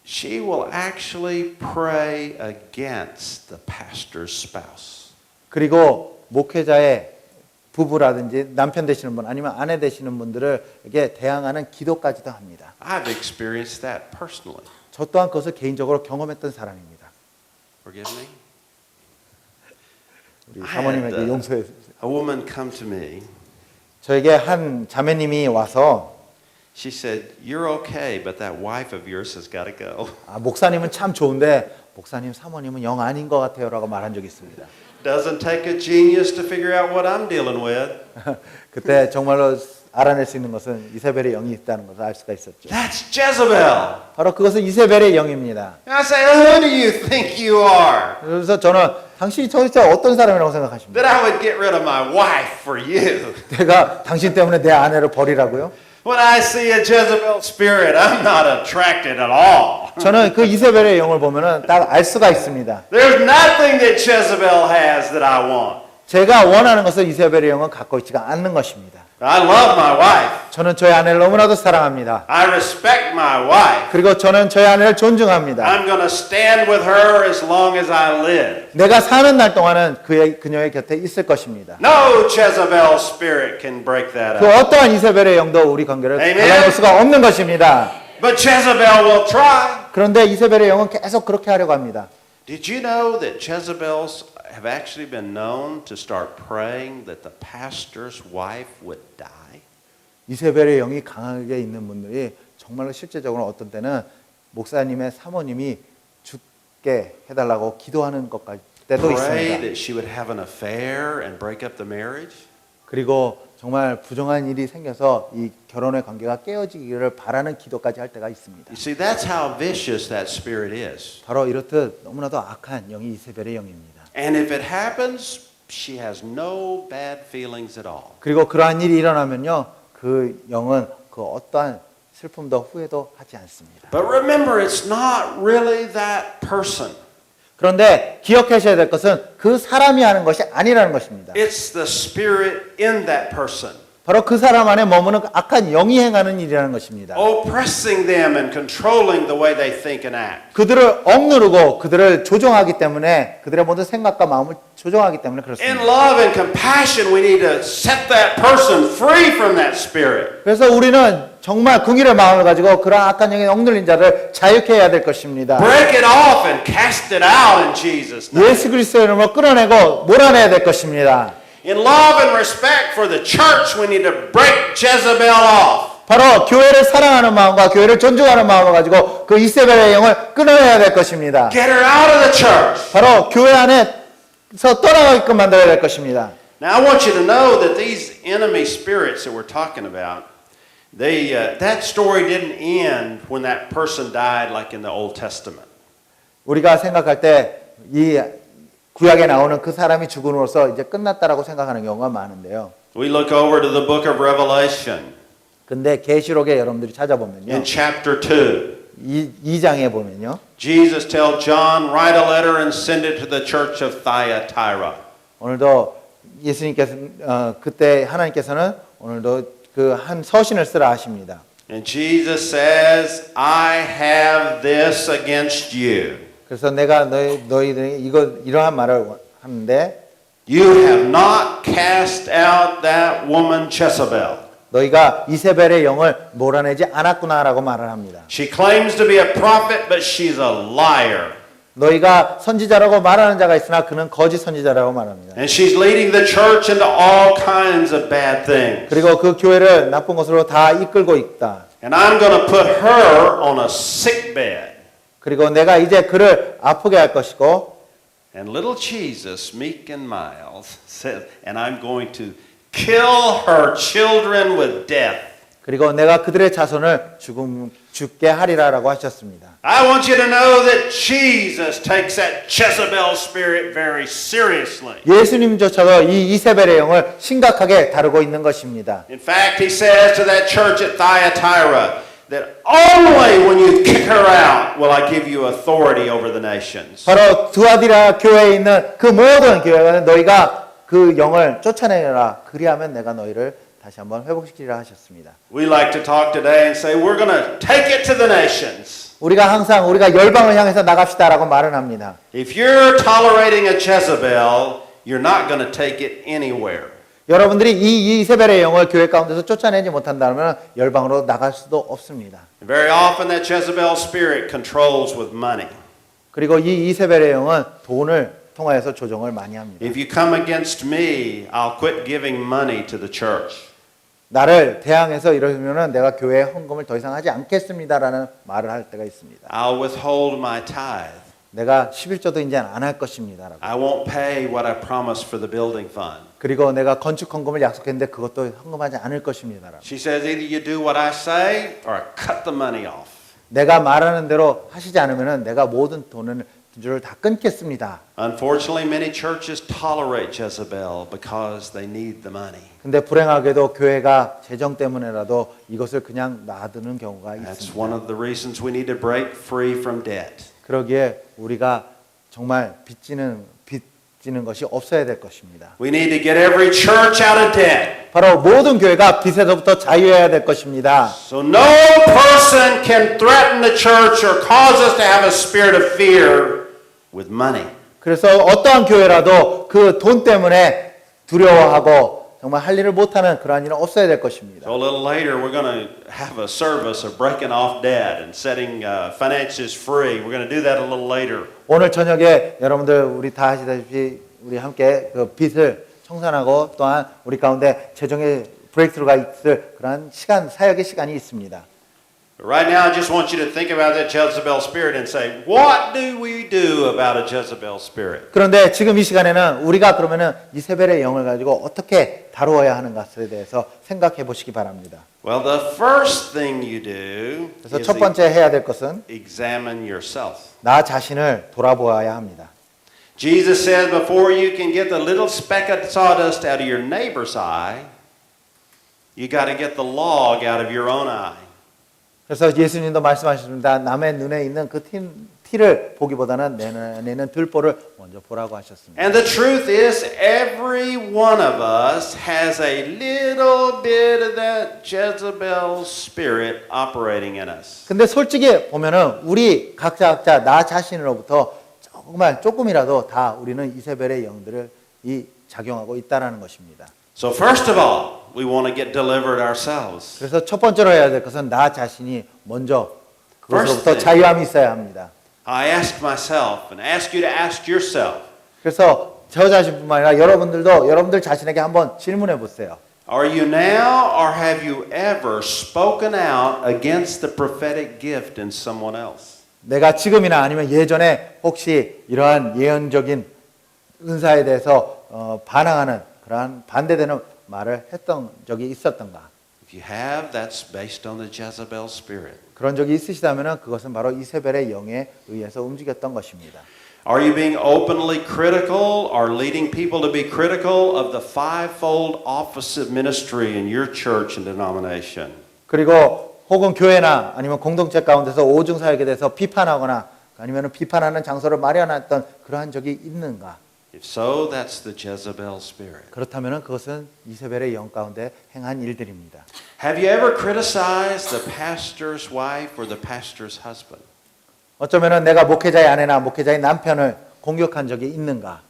She will actually pray against the pastor's spouse. 그리고 목회자의 부부라든지 남편 되시는 분 아니면 아내 되시는 분들에게 대항하는 기도까지도 합니다. I've experienced that personally. 저 또한 그것을 개인적으로 경험했던 사람입니다. Forgive me? 우리 사모님에게 용서해 주세요. A woman come to me. 저에게 한 자매님이 와서 She said, "You're okay, but that wife of yours has got to go." 목사님은 참 좋은데 목사님 사모님은 영 아닌 것 같아요라고 말한 적이 있습니다. Doesn't take a genius to figure out what I'm dealing with. 그때 정말로 알아낼 수 있는 것은 이세벨의 영이 있다는 것을 알 수가 있었죠. That's Jezebel. 바로 그것은 이세벨의 영입니다. And I say, "Who do you think you are? 그래서 저는 당신이 도대체 어떤 사람이라고 생각하십니까? That I would get rid of my wife for you?" 내가 당신 때문에 내 아내를 버리라고요? When I see a Jezebel spirit, I'm not attracted at all. 저는 그 이세벨의 영을 보면은 딱 알 수가 있습니다. There's nothing that Jezebel has that I want. 제가 원하는 것을 이세벨의 영은 갖고 있지가 않는 것입니다. I love my wife. 저는 저의 아내를 너무나도 사랑합니다. I respect my wife. 그리고 저는 저의 아내를 존중합니다. I'm going to stand with her as long as I live. 내가 사는 날 동안은 그녀의 곁에 있을 것입니다. No Jezebel spirit can break that 그 up. 어떠한 이세벨의 영도 우리 관계를 Amen. 갈라놓을 수가 없는 것입니다. But Jezebel will try. 그런데 이세벨의 영은 계속 그렇게 하려고 합니다. Did you know that Jezebels have actually been known to start praying that the pastor's wife would die? 이세벨의 영이 강하게 있는 분들이 정말로 실제적으로 어떤 때는 목사님의 사모님이 죽게 해달라고 기도하는 것까지 때도 Pray 있습니다. that she would have an affair and break up the marriage? 그리고 정말 부정한 일이 생겨서 이 결혼의 관계가 깨어지기를 바라는 기도까지 할 때가 있습니다. You see, that's how vicious that spirit is. 바로 이렇듯 너무나도 악한 영이 이세벨의 영입니다. And if it happens, she has no bad feelings at all. 그리고 그러한 일이 일어나면요, 그 영은 그 어떠한 슬픔도 후회도 하지 않습니다. But remember, it's not really that person. 그런데 기억하셔야 될 것은 그 사람이 하는 것이 아니라는 것입니다. It's the spirit in that person, 바로 그 사람 안에 머무는 악한 영이 행하는 일이라는 것입니다. oppressing them and controlling the way they think and act. 그들을 억누르고 그들을 조종하기 때문에 그들의 모든 생각과 마음을 조종하기 때문에 In 그렇습니다. love and compassion, we need to set that person free from that spirit. 그래서 우리는 정말 긍휼의 마음을 가지고 그런 악한 영에 억눌린 자를 자유케 해야 될 것입니다. Break it off and cast it out in Jesus' name. 예수 그리스도의 이름으로 끌어내고 몰아내야 될 것입니다. In love and respect for the church, we need to break Jezebel off. 바로 교회를 사랑하는 마음과 교회를 존중하는 마음을 가지고 그 이세벨의 영을 끊어내야 될 것입니다. Get her out of the church. 바로 교회 안에서 떠나가게끔 만들어야 될 것입니다. Now, I want you to know that these enemy spirits that we're talking about, that story didn't end when that person died, like in the Old Testament. 우리가 생각할 때 이 구약에 나오는 그 사람이 죽음으로써 이제 끝났다라고 생각하는 경우가 많은데요. We look over to the book of Revelation 근데 계시록에 여러분들이 찾아보면요. in chapter 2. 2장에 보면요. Jesus tells John, write a letter and send it to the church of Thyatira. 오늘도 예수님께서 그때 하나님께서는 오늘도 그 한 서신을 쓰라 하십니다. And Jesus says, I have this against you. 그래서 내가 너희들이 이러한 말을 하는데 You have not cast out that woman Jezebel. 너희가 이세벨의 영을 몰아내지 않았구나라고 말을 합니다. She claims to be a prophet, but she's a liar. 너희가 선지자라고 말하는 자가 있으나 그는 거짓 선지자라고 말합니다. And she's leading the church into all kinds of bad things. 그리고 그 교회를 나쁜 것으로 다 이끌고 있다. And I'm going to put her on a sick bed. 그리고 내가 이제 그를 아프게 할 것이고 And little Jesus, meek and mild, says, and I'm going to kill her children with death. 그리고 내가 그들의 자손을 죽게 하리라라고 하셨습니다. I want you to know that Jesus takes that Jezebel spirit very seriously. 예수님조차도 이 이세벨의 영을 심각하게 다루고 있는 것입니다. In fact, he says to that church at Thyatira that only when you kick her out will I give you authority over the nations. 바로 두아디라 교회에 있는 그 모든 교회는 너희가 그 영을 쫓아내라. 그리하면 내가 너희를 다시 한번 회복시키리라 하셨습니다. We like to talk today and say we're going to take it to the nations. 우리가 항상 우리가 열방을 향해서 나갑시다라고 말은 합니다. If you're tolerating a Jezebel, you're not going to take it anywhere. 여러분들이 이 이세벨의 영을 교회 가운데서 쫓아내지 못한다면 열방으로 나갈 수도 없습니다. Very often that Jezebel spirit controls with money. 그리고 이 이세벨의 영은 돈을 통하여서 조정을 많이 합니다. If you come against me, I'll quit giving money to the church. 나를 대항해서 이러면은 내가 교회에 헌금을 더 이상 하지 않겠습니다라는 말을 할 때가 있습니다. I'll withhold my tithe. 내가 11조도 이제 안 할 것입니다라고. I won't pay what I promised for the building fund. 그리고 내가 건축 헌금을 약속했는데 그것도 헌금하지 않을 것입니다라고. She says either you do what I say or I cut the money off. 내가 말하는 대로 하시지 않으면은 내가 모든 돈을 다 끊겠습니다. Unfortunately, many churches tolerate Jezebel because they need the money. 근데 불행하게도 교회가 재정 때문에라도 이것을 그냥 놔두는 경우가 That's 있습니다. one of the reasons we need to break free from debt. 그러기에 우리가 정말 빚지는 것이 없어야 될 것입니다. We need to get every church out of debt. 바로 모든 교회가 빚에서부터 자유해야 될 것입니다. So no person can threaten the church or cause us to have a spirit of fear with money. 그래서 어떠한 교회라도 그 돈 때문에 두려워하고 정말 할 일을 못하는 그러한 일은 없어야 될 것입니다. So a little later, we're going to have a service of breaking off debt and setting finances free. We're going to do that a little later. 오늘 저녁에 여러분들 우리 다 아시다시피 우리 함께 그 빚을 청산하고 또한 우리 가운데 재정의 브레이크스루가 있을 그런 사역의 시간이 있습니다. But right now, I just want you to think about that Jezebel spirit and say, what do we do about a Jezebel spirit? 그런데 지금 이 시간에는 우리가 그러면은 이세벨의 영을 가지고 어떻게 다루어야 하는 것에 대해서 생각해 보시기 바랍니다. Well, the first thing you do 그래서 is 첫 번째 해야 될 것은 examine yourself. 나 자신을 돌아보아야 합니다. Jesus said before you can get the little speck of sawdust out of your neighbor's eye, you got to get the log out of your own eye. 그래서 예수님도 말씀하셨습니다. 남의 눈에 있는 그 티를 보기보다는 내 눈에 있는 들보를 먼저 보라고 하셨습니다. And the truth is, every one of us has a little bit of that Jezebel spirit operating in us. 근데 솔직히 보면은 우리 각자 나 자신으로부터 정말 조금이라도 다 우리는 이세벨의 영들을 작용하고 있다라는 것입니다. So first of all, we want to get delivered ourselves. 그래서 첫 번째로 해야 될 것은 나 자신이 먼저 First 그것으로부터 thing. 자유함이 있어야 합니다. I asked myself and ask you to ask yourself, 그래서 저 자신뿐만 아니라 여러분들도 여러분들 자신에게 한번 질문해 보세요. are you now or have you ever spoken out against the prophetic gift in someone else? 내가 지금이나 아니면 예전에 혹시 이러한 예언적인 은사에 대해서 반항하는 그러한 반대되는 말을 했던 적이 있었던가? If you have, that's based on the Jezebel spirit. 그런 적이 있으시다면 그것은 바로 이세벨의 영에 의해서 움직였던 것입니다. Are you being openly critical or leading people to be critical of the fivefold office of ministry in your church and denomination? 그리고 혹은 교회나 아니면 공동체 가운데서 오중사역에 대해서 비판하거나 아니면 비판하는 장소를 마련했던 그러한 적이 있는가? If so, that's the Jezebel spirit. 그렇다면 그것은 이세벨의 영 가운데 행한 일들입니다. Have you ever criticized the pastor's wife or the pastor's husband? 어쩌면 내가 목회자의 아내나 목회자의 남편을 공격한 적이 있는가?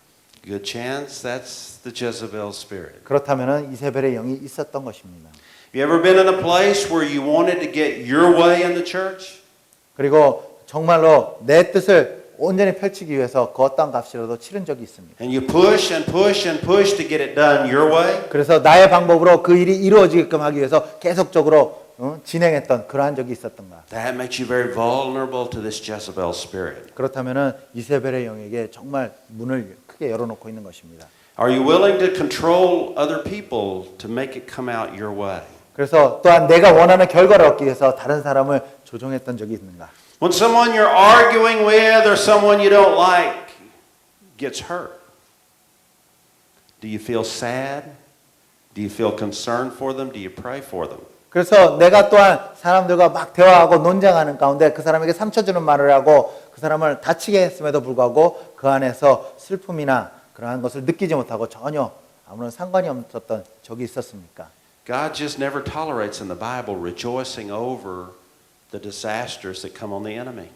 Good chance that's the Jezebel spirit. 그렇다면 이세벨의 영이 있었던 것입니다. Have you ever been in a place where you wanted to get your way in the church? 그리고 정말로 내 뜻을 온전히 펼치기 위해서 그 어떤 값이라도 치른 적이 있습니다. And you push and push and push to get it done your way? 그래서 나의 방법으로 그 일이 이루어지게끔 하기 위해서 계속적으로 진행했던 그러한 적이 있었던가? That makes you very vulnerable to this Jezebel spirit. 그렇다면은 이세벨의 영에게 정말 문을 크게 열어놓고 있는 것입니다. Are you willing to control other people to make it come out your way? 그래서 또한 내가 원하는 결과를 얻기 위해서 다른 사람을 조종했던 적이 있는가? When someone you're arguing with or someone you don't like gets hurt, do you feel sad? Do you feel concerned for them? Do you pray for them? 그래서 내가 또한 사람들과 막 대화하고 논쟁하는 가운데 그 사람에게 상처 주는 말을 하고 그 사람을 다치게 했음에도 불구하고 그 안에서 슬픔이나 그러한 것을 느끼지 못하고 전혀 아무런 상관이 없었던 적이 있었습니까? God just never tolerates in the Bible rejoicing over the disasters that come on the enemy.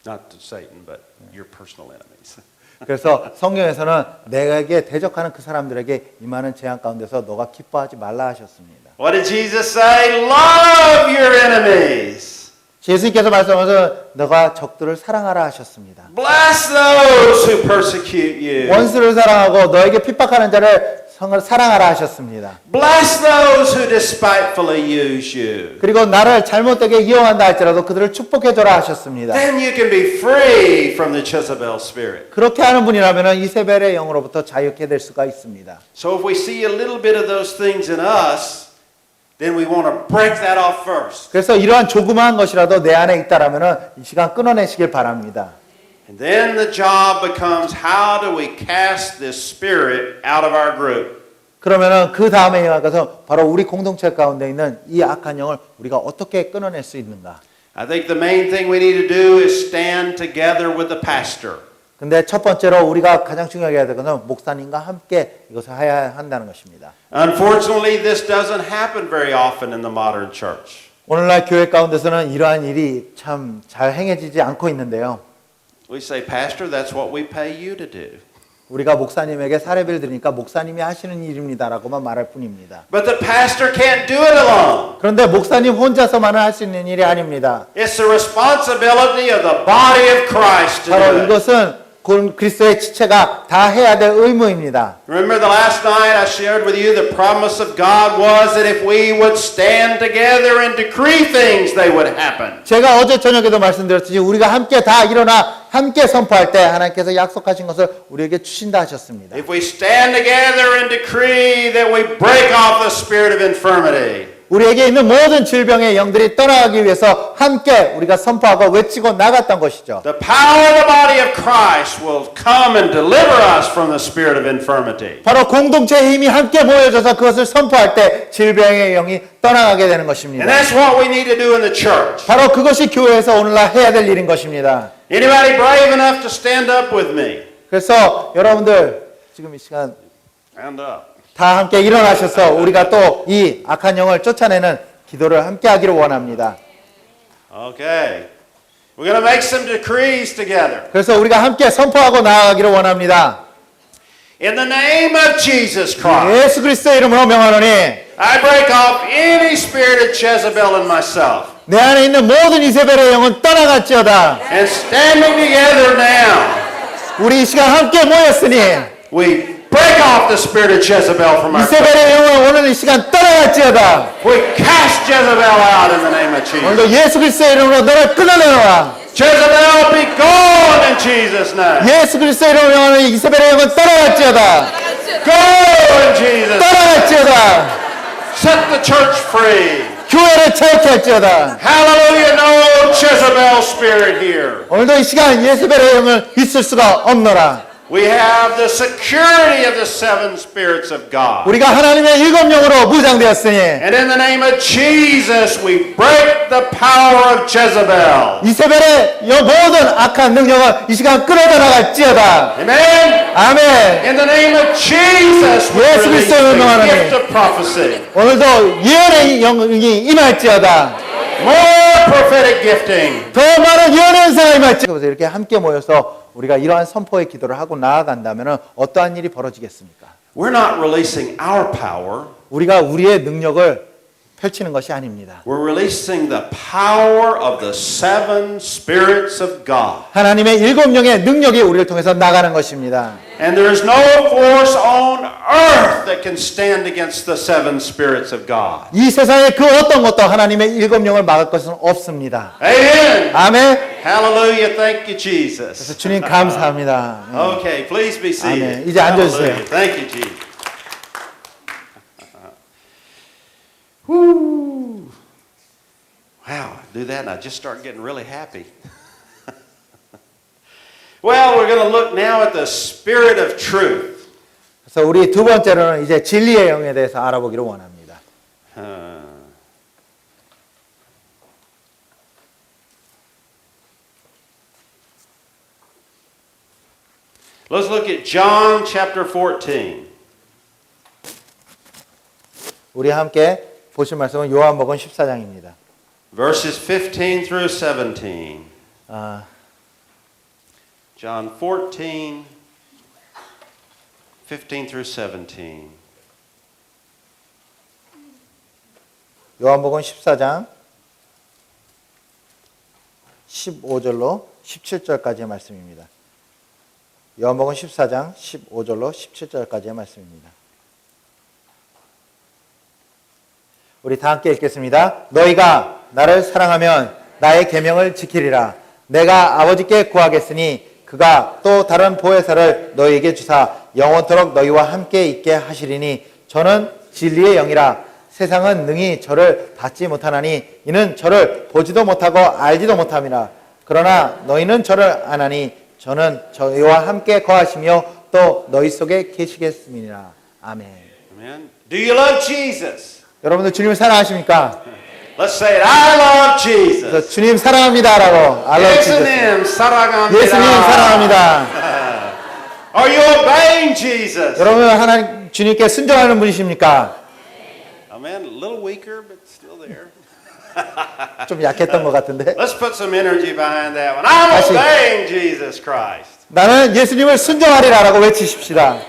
Not to Satan, but your personal enemies. 그래서 성경에서는 내게 대적하는 그 사람들에게 임하는 재앙 가운데서 너가 기뻐하지 말라 하셨습니다. What did Jesus say? Love your enemies. 예수님께서 말씀하셔서 너가 적들을 사랑하라 하셨습니다. Bless those who persecute you. 원수를 사랑하고 너에게 핍박하는 자를 사랑하라 하셨습니다. Bless those who despitefully use you. 그리고 나를 잘못되게 이용한다 할지라도 그들을 축복해줘라 하셨습니다. Then you can be free from the Jezebel spirit. 그렇게 하는 분이라면 이세벨의 영으로부터 자유케 될 수가 있습니다. So if we see a little bit of those things in us, then we want to break that off first. 그래서 이러한 조그마한 것이라도 내 안에 있다라면은 이 시간 끊어내시길 바랍니다. And then the job becomes how do we cast this spirit out of our group? 그러면은 그 다음에 가서 바로 우리 공동체 가운데 있는 이 악한 영을 우리가 어떻게 끊어낼 수 있는가? I think the main thing we need to do is stand together with the pastor. 근데 첫 번째로 우리가 가장 중요하게 해야 될 것은 목사님과 함께 이것을 해야 한다는 것입니다. Unfortunately, this doesn't happen very often in the modern church. 오늘날 교회 가운데서는 이러한 일이 참 잘 행해지지 않고 있는데요. We say, Pastor, that's what we pay you to do. 우리가 목사님에게 사례비를 드리니까 목사님이 하시는 일입니다라고만 말할 뿐입니다. But the pastor can't do it alone. 그런데 목사님 혼자서만은 할 수 있는 일이 아닙니다. It's the responsibility of the body of Christ to 바로 do it. 이것은 그리스도의 지체가 다 해야 될 의무입니다. Remember the last night I shared with you the promise of God was that if we would stand together and decree things, they would happen. 제가 어제 저녁에도 말씀드렸듯이 우리가 함께 다 일어나 함께 선포할 때 하나님께서 약속하신 것을 우리에게 주신다 하셨습니다. If we stand together and decree that we break off the spirit of infirmity, 우리에게 있는 모든 질병의 영들이 떠나가기 위해서 함께 우리가 선포하고 외치고 나갔던 것이죠. the power of the body of Christ will come and deliver us from the spirit of infirmity. 바로 공동체의 힘이 함께 모여져서 그것을 선포할 때 질병의 영이 떠나가게 되는 것입니다. And that's what we need to do in the church. 바로 그것이 교회에서 오늘날 해야 될 일인 것입니다. Anybody brave enough to stand up with me? 그래서 여러분들 지금 이 시간 Stand up. 다 함께 일어나셔서 우리가 또 이 악한 영을 쫓아내는 기도를 함께 하기를 원합니다. Okay. We're going to make some decrees together. 그래서 우리가 함께 선포하고 나아가기를 원합니다. In the name of Jesus Christ, 예수 그리스도의 이름으로 명하노니 I break off any spirit of Jezebel in myself. 내 안에 있는 모든 이세벨의 영은 떠나갈지어다. And standing together now, 우리 이 시간 함께 모였으니 we break off the spirit of Jezebel from our 이세벨의 영은 오늘 이 시간 떠나갈지어다. We cast Jezebel out in the name of Jesus. 오늘도 예수 그리스도의 이름으로 너를 끊어내노라. Jezebel be gone in Jesus' name. 예수 그리스도의 이름으로 명하노니 이세벨의 영은 떠나갈지어다. Go in Jesus' name. 떠나갈지어다. Set the church free. 교회를 자유케 할지어다. Hallelujah. No Jezebel spirit here. 오늘도 이 시간 예수벨의 영을 있을 수가 없노라. We have the security of the seven spirits of God. 우리가 하나님의 일곱 영으로 무장되었으니 And in the name of Jesus, we break the power of Jezebel. 이세벨의 모든 악한 능력을 이 시간 끌어다 나갈지어다. Amen. 아멘. In the name of Jesus, we 예수 release 그리스도의 the 명하노니 gift of prophecy. 오늘도 예언의 영이 임할지어다. More prophetic gifting. 더 많은 예언의 은사가 임할지어다. 이렇게 함께 모여서 우리가 이러한 선포의 기도를 하고 나아간다면 어떠한 일이 벌어지겠습니까? We're not releasing our power. 우리가 우리의 능력을 펼치는 것이 아닙니다. We're releasing the power of the seven spirits of God. 하나님의 일곱 영의 능력이 우리를 통해서 나가는 것입니다. And there is no force on earth that can stand against the seven spirits of God. 이 세상에 그 어떤 것도 하나님의 일곱 영을 막을 것은 없습니다. Amen. 아멘. Hallelujah. Thank you, Jesus. 그래서 주님 감사합니다. Okay, please be seated. 아멘. 이제 앉아주세요. Hallelujah. Thank you, Jesus. Woo. Wow, I do that and I just start getting really happy. Well, we're going to look now at the spirit of truth. 그래서 우리 두 번째로는 이제 진리의 영에 대해서 알아보기를 원합니다. Let's look at John chapter 14. 우리 함께 보실 말씀은 요한복음 14장입니다. Verses 15 through 17. John 14, 15 through 17. 요한복음 14장 15절로 17절까지의 말씀입니다. 요한복음 14장 15절로 17절까지의 말씀입니다. 우리 다 함께 읽겠습니다. 너희가 나를 사랑하면 나의 계명을 지키리라. 내가 아버지께 구하겠으니 그가 또 다른 보혜사를 너희에게 주사 영원토록 너희와 함께 있게 하시리니 저는 진리의 영이라. 세상은 능히 저를 받지 못하나니 이는 저를 보지도 못하고 알지도 못함이라. 그러나 너희는 저를 아나니 저는 저희와 함께 거하시며 또 너희 속에 계시겠음이니라. 아멘. Amen. Do you love Jesus? 여러분들 주님을 사랑하십니까? Let's say it. I love Jesus. 그래서 주님 사랑합니다라고 예수님 사랑합니다. 예수님 사랑합니다. Are you obeying Jesus? 여러분 하나님 주님께 순종하는 분이십니까? Amen. A little weaker, but still there. 좀 약했던 것 같은데. Let's put some energy behind that one. I'm 다시. obeying Jesus Christ. 나는 예수님을 순종하리라라고 외치십시다.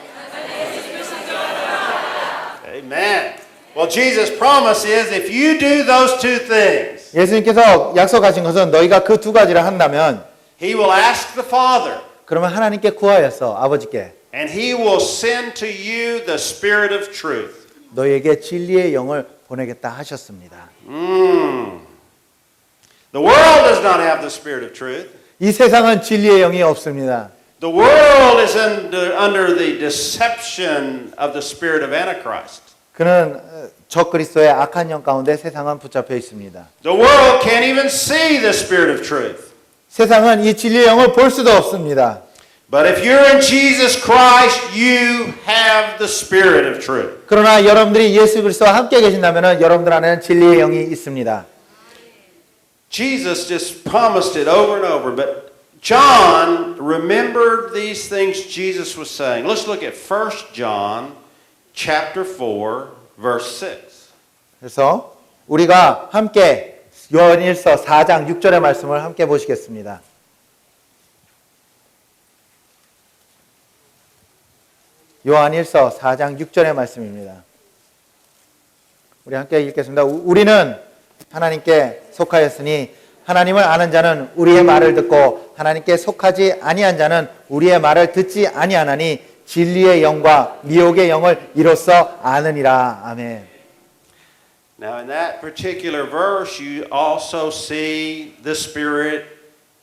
Amen. Well, Jesus' promise is if you do those two things, 예수님께서 약속하신 것은 너희가 그 두 가지를 한다면 He will ask the Father, 그러면 하나님께 구하여서 아버지께 and He will send to you the Spirit of truth. 너희에게 진리의 영을 보내겠다 하셨습니다. The world does not have the Spirit of truth. 이 세상은 진리의 영이 없습니다. The world is under the deception of the spirit of Antichrist. 그는 적그리스도의 악한 영 가운데 세상은 붙잡혀 있습니다. The world can't even see the spirit of truth. 세상은 이 진리의 영을 볼 수도 없습니다. But if you're in Jesus Christ, you have the spirit of truth. 그러나 여러분들이 예수 그리스도와 함께 계신다면 여러분들 안에는 진리의 영이 있습니다. Jesus just promised it over and over, but John remembered these things Jesus was saying. Let's look at 1 John chapter 4 verse 6. 그래서 우리가 함께 요한일서 4장 6절의 말씀을 함께 보시겠습니다. 요한일서 4장 6절의 말씀입니다. 우리 함께 읽겠습니다. 우리는 하나님께 속하였으니 하나님을 아는 자는 우리의 말을 듣고 하나님께 속하지 아니한 자는 우리의 말을 듣지 아니하나니 진리의 영과 미혹의 영을 이로써 아느니라. 아멘. Now in that particular verse you also see the spirit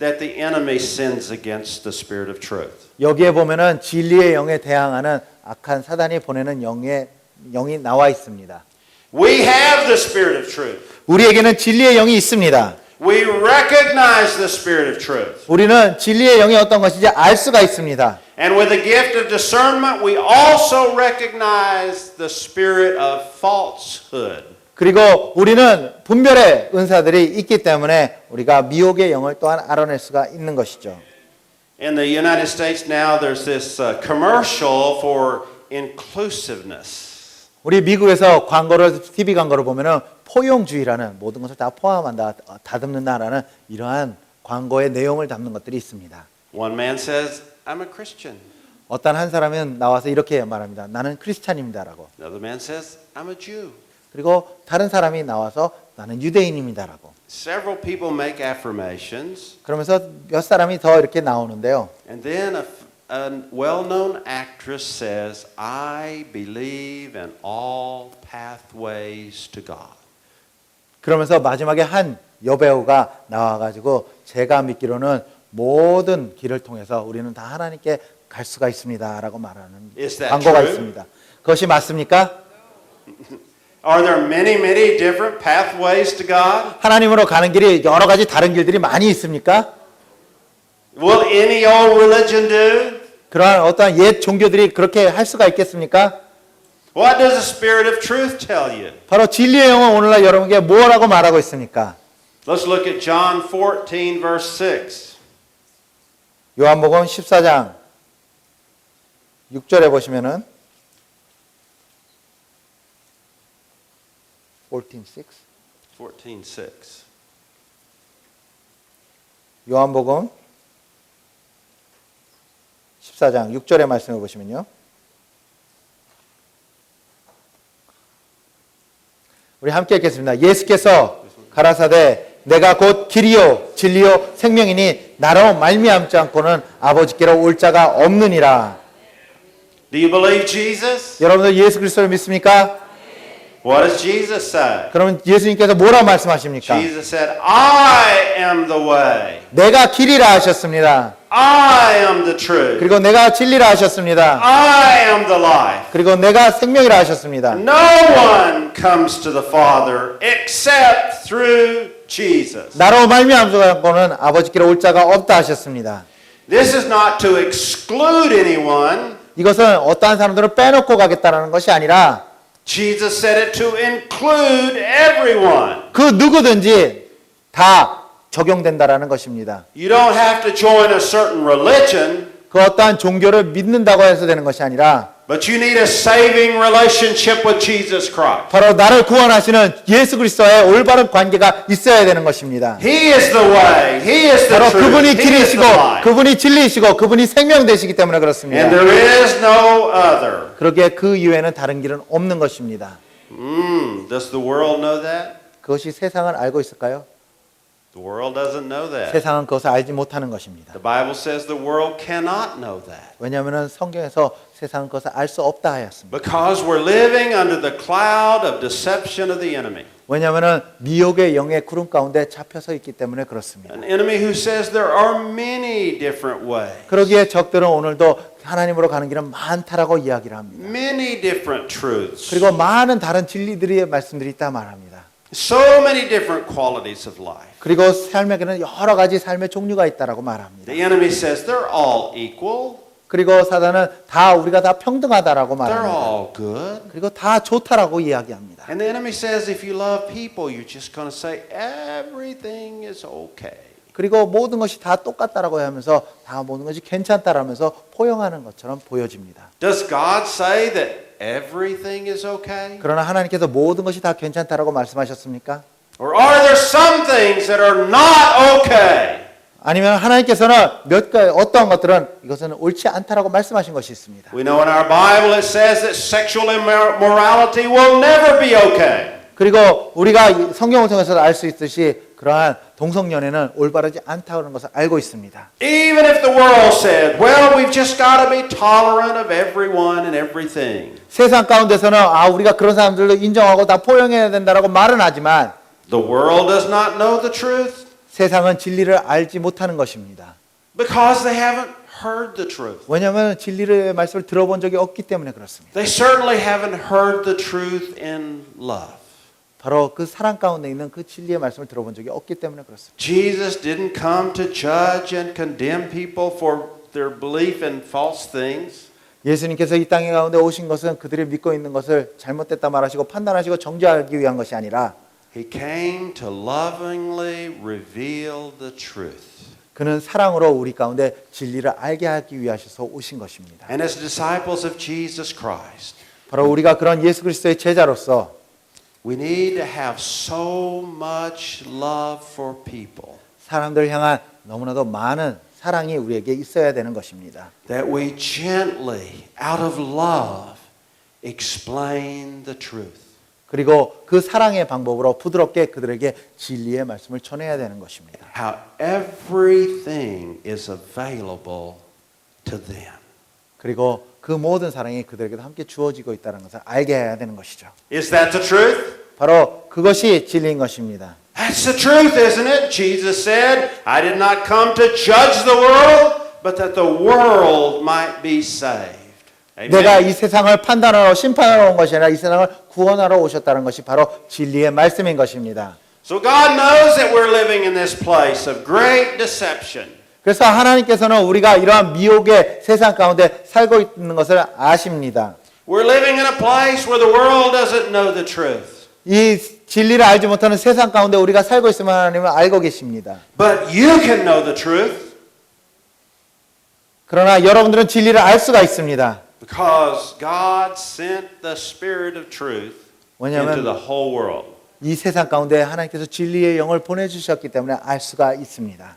that the enemy sends against the spirit of truth. 여기에 보면은 진리의 영에 대항하는 악한 사단이 보내는 영이 나와 있습니다. We have the spirit of truth. 우리에게는 진리의 영이 있습니다. We recognize the spirit of truth. 우리는 진리의 영이 어떤 것인지 알 수가 있습니다. And with the gift of discernment, we also recognize the spirit of falsehood. 그리고 우리는 분별의 은사들이 있기 때문에 우리가 미혹의 영을 또한 알아낼 수가 있는 것이죠. In the United States now, there's this commercial for inclusiveness. 우리 미국에서 TV 광고를 보면은 포용주의라는 모든 것을 다 포함한다, 다듬는다라는 이러한 광고의 내용을 담는 것들이 있습니다. One man says, I'm a Christian. 어떤 한 사람은 나와서 이렇게 말합니다. 나는 크리스찬입니다라고. Another man says, I'm a Jew. 그리고 다른 사람이 나와서 나는 유대인입니다라고. Several people make affirmations. 그러면서 몇 사람이 더 이렇게 나오는데요. And then a well-known actress says, I believe in all pathways to God. 그러면서 마지막에 한 여배우가 나와가지고 제가 믿기로는 모든 길을 통해서 우리는 다 하나님께 갈 수가 있습니다라고 말하는 Is that 광고가 true? 있습니다. 그것이 맞습니까? Are there many different pathways to God? 하나님으로 가는 길이 여러 가지 다른 길들이 많이 있습니까? Will any old religion do? 그러한 어떠한 옛 종교들이 그렇게 할 수가 있겠습니까? What does the Spirit of truth tell you? 바로 진리의 영은 오늘날 여러분에게 뭐라고 말하고 있습니까? Let's look at John 14 verse 6. 요한복음 14장 6절에 보시면은 14:6 14:6. 요한복음 14장 6절의 말씀을 보시면요. 우리 함께 읽겠습니다. 예수께서 가라사대 내가 곧 길이요 진리요 생명이니 나로 말미암지 않고는 아버지께로 올 자가 없느니라. Do you believe Jesus? 여러분들 예수 그리스도를 믿습니까? What does Jesus say? 그러면 예수님께서 뭐라 말씀하십니까? Jesus said, I am the way. 내가 길이라 하셨습니다. I am the truth. 그리고 내가 진리라 하셨습니다. I am the life. 그리고 내가 생명이라 하셨습니다. No one comes to the Father except through Jesus. 나로 말미암지 않고는 아버지께로 올 자가 없다 하셨습니다. This is not to exclude anyone. 이것은 어떠한 사람들을 빼놓고 가겠다는 것이 아니라 Jesus said it to include everyone. 그 누구든지 다 적용된다라는 것입니다. You don't have to join a certain religion, 그 어떠한 종교를 믿는다고 해서 되는 것이 아니라 but you need a saving relationship with Jesus Christ. 바로 나를 구원하시는 예수 그리스도와의 올바른 관계가 있어야 되는 것입니다. He is the way. He is the 바로 truth. 그분이 He is 길이시고 the life. 그분이 진리이시고 그분이 생명 되시기 때문에 그렇습니다. And there is no other. 그러기에 그 이외에는 다른 길은 없는 것입니다. Does the world know that? 그것이 세상을 알고 있을까요? The world doesn't know that. 세상은 그것을 알지 못하는 것입니다. The Bible says the world cannot know that. 왜냐하면 성경에서 세상은 그것을 알 수 없다 하였습니다. Because we're living under the cloud of deception of the enemy. 왜냐하면 미혹의 영의 구름 가운데 잡혀서 있기 때문에 그렇습니다. An enemy who says there are many different ways. 그러기에 적들은 오늘도 하나님으로 가는 길은 많다라고 이야기를 합니다. Many different truths. 그리고 많은 다른 진리들의 말씀들이 있다 말합니다. So many different qualities of life. 그리고 삶에게는 여러 가지 삶의 종류가 있다라고 말합니다. The enemy says they're all equal. 그리고 사단은 다 우리가 다 평등하다라고 They're 말합니다. all good. 그리고 다 좋다라고 이야기합니다. And the enemy says if you love people, you're just going to say everything is okay. 그리고 모든 것이 다 똑같다라고 하면서 다 모든 것이 괜찮다라면서 포용하는 것처럼 보여집니다. Does God say that everything is okay? 그러나 하나님께서 모든 것이 다 괜찮다라고 말씀하셨습니까? Or are there some things that are not okay? 아니면 하나님께서는 몇 가지 어떠한 것들은 이것은 옳지 않다라고 말씀하신 것이 있습니다. We know in our Bible it says that sexual immorality will never be okay. 그리고 우리가 성경을 통해서 알 수 있듯이 그러한 동성연애는 올바르지 않다는 것을 알고 있습니다. Even if the world said, well, we've just got to be tolerant of everyone and everything. 세상 가운데서는 우리가 그런 사람들도 인정하고 다 포용해야 된다라고 말은 하지만 The world does not know the truth 세상은 진리를 알지 못하는 것입니다. because they haven't heard the truth. 왜냐하면 진리의 말씀을 들어본 적이 없기 때문에 그렇습니다. They certainly haven't heard the truth in love. 바로 그 사랑 가운데 있는 그 진리의 말씀을 들어본 적이 없기 때문에 그렇습니다. Jesus didn't come to judge and condemn people for their belief in false things. 예수님께서 이 땅에 가운데 오신 것은 그들이 믿고 있는 것을 잘못됐다 말하시고 판단하시고 정죄하기 위한 것이 아니라 He came to lovingly reveal the truth. 그는 사랑으로 우리 가운데 진리를 알게 하기 위하셔서 오신 것입니다. And as disciples of Jesus Christ, 바로 우리가 그런 예수 그리스도의 제자로서 we need to have so much love for people 사람들을 향한 너무나도 많은 사랑이 우리에게 있어야 되는 것입니다. that we gently, out of love, explain the truth. 그리고 그 사랑의 방법으로 부드럽게 그들에게 진리의 말씀을 전해야 되는 것입니다. How everything is available to them. 그리고 그 모든 사랑이 그들에게도 함께 주어지고 있다는 것을 알게 해야 되는 것이죠. Is that the truth? 바로 그것이 진리인 것입니다. That's the truth, isn't it? Jesus said, I did not come to judge the world, but that the world might be saved. 내가 Amen. 이 세상을 판단하러 심판하러 온 것이 아니라 이 세상을 구원하러 오셨다는 것이 바로 진리의 말씀인 것입니다. So God knows that we're living in this place of great deception. 그래서 하나님께서는 우리가 이러한 미혹의 세상 가운데 살고 있는 것을 아십니다. We're living in a place where the world doesn't know the truth. 이 진리를 알지 못하는 세상 가운데 우리가 살고 있음을 하나님은 알고 계십니다. But you can know the truth 그러나 여러분들은 진리를 알 수가 있습니다. because God sent the Spirit of truth 왜냐하면 into the whole world. 이 세상 가운데 하나님께서 진리의 영을 보내주셨기 때문에 알 수가 있습니다.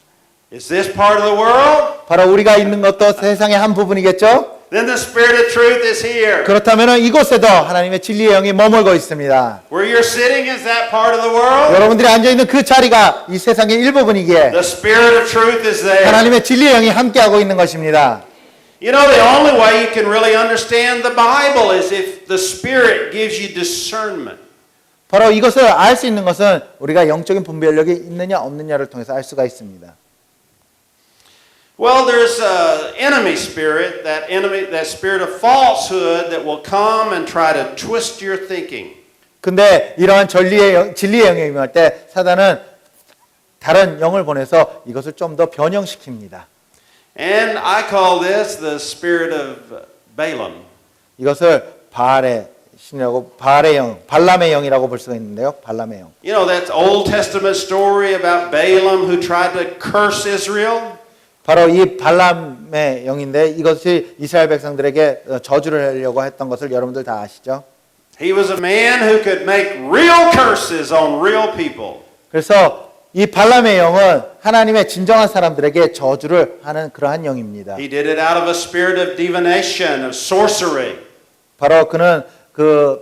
Is this part of the world? 바로 우리가 있는 것도 세상의 한 부분이겠죠? Then the Spirit of truth is here. 그렇다면 이곳에도 하나님의 진리의 영이 머물고 있습니다. Where you're sitting is that part of the world? 여러분들이 앉아있는 그 자리가 이 세상의 일부분이기에 The Spirit of truth is there. 하나님의 진리의 영이 함께하고 있는 것입니다. You know, the only way you can really understand the Bible is if the Spirit gives you discernment. 바로 이것을 알 수 있는 것은 우리가 영적인 분별력이 있느냐 없느냐를 통해서 알 수가 있습니다. Well, there's an enemy spirit, that spirit of falsehood that will come and try to twist your thinking. 근데 이러한 진리의 영이 임할 때 사단은 다른 영을 보내서 이것을 좀 더 변형시킵니다. And I call this the spirit of Balaam. 이것을 바알의 신이라고 바알의 영, 발람의 영이라고 볼 수가 있는데요. 발람의 영. You know, that Old Testament story about Balaam who tried to curse Israel? 바로 이 발람의 영인데 이것이 이스라엘 백성들에게 저주를 하려고 했던 것을 여러분들 다 아시죠? He was a man who could make real curses on real people. 그래서 이 발람의 영은 하나님의 진정한 사람들에게 저주를 하는 그러한 영입니다. He did it out of a spirit of divination, of sorcery. 바로 그는 그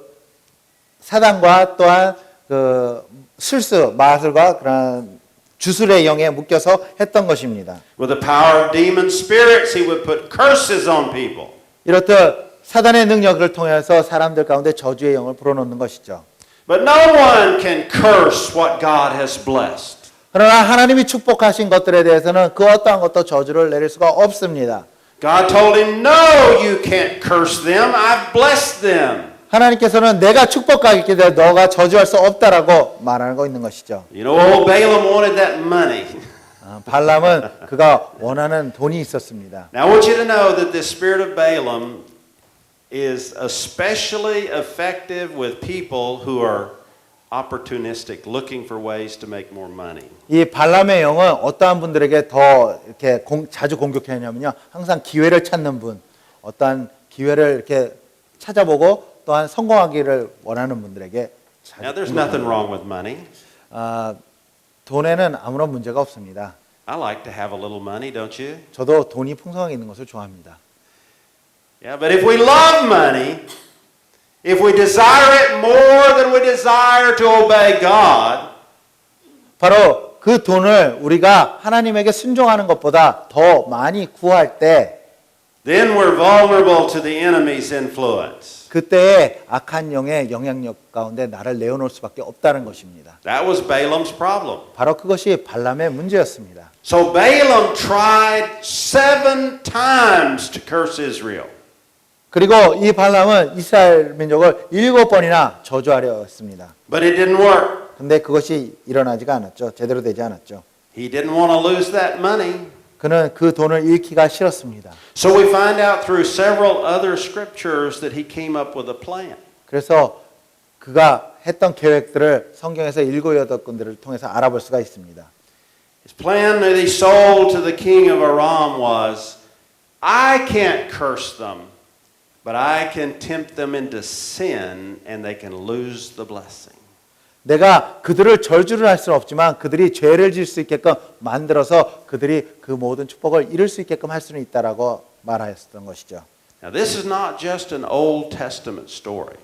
사단과 또한 그 술수, 마술과 그런 주술의 영에 묶여서 했던 것입니다. With the power of demon spirits, he would put curses on people. 이렇듯 사단의 능력을 통해서 사람들 가운데 저주의 영을 불어넣는 것이죠. But no one can curse what God has blessed. 그러나 하나님이 축복하신 것들에 대해서는 그 어떠한 것도 저주를 내릴 수가 없습니다. God told him, no, you can't curse them. I've blessed them. 하나님께서는 내가 축복하기 때문에 너가 저주할 수 없다라고 말하고 있는 것이죠. You know, old Balaam wanted that money. 발람은 그가 원하는 돈이 있었습니다. Now I want you to know that the spirit of Balaam is especially effective with people who are opportunistic, looking for ways to make more money. 이 발람의 영은 어떠한 분들에게 더 이렇게 자주 공격하냐면요. 항상 기회를 찾는 분, 어떠한 기회를 이렇게 찾아보고 또한 성공하기를 원하는 분들에게 Now there's nothing wrong with money. 돈에는 아무런 문제가 없습니다. I like to have a little money, don't you? 저도 돈이 풍성하게 있는 것을 좋아합니다. Yeah, but if we love money, if we desire it more than we desire to obey God, 바로 그 돈을 우리가 하나님에게 순종하는 것보다 더 많이 구할 때 then we're vulnerable to the enemy's influence. 그때의 악한 영의 영향력 가운데 나를 내어놓을 수밖에 없다는 것입니다. That was Balaam's problem. 바로 그것이 발람의 문제였습니다. So Balaam tried 7 times to curse Israel. 그리고 이 발람은 이스라엘 민족을 7번이나 저주하려 했습니다. But it didn't work. 근데 그것이 일어나지가 않았죠. 제대로 되지 않았죠. He didn't want to lose that money. 그는 그 돈을 잃기가 싫었습니다. So we find out through several other scriptures that he came up with a plan. 그래서 그가 했던 계획들을 성경에서 7, 8군데를 통해서 알아볼 수가 있습니다. His plan that he sold to the king of Aram was, I can't curse them, but I can tempt them into sin and they can lose the blessing. 내가 그들을 저주를 할 수는 없지만 그들이 죄를 지을 수 있게끔 만들어서 그들이 그 모든 축복을 잃을 수 있게끔 할 수는 있다라고 말하였던 것이죠. Now this is not just an Old Testament story.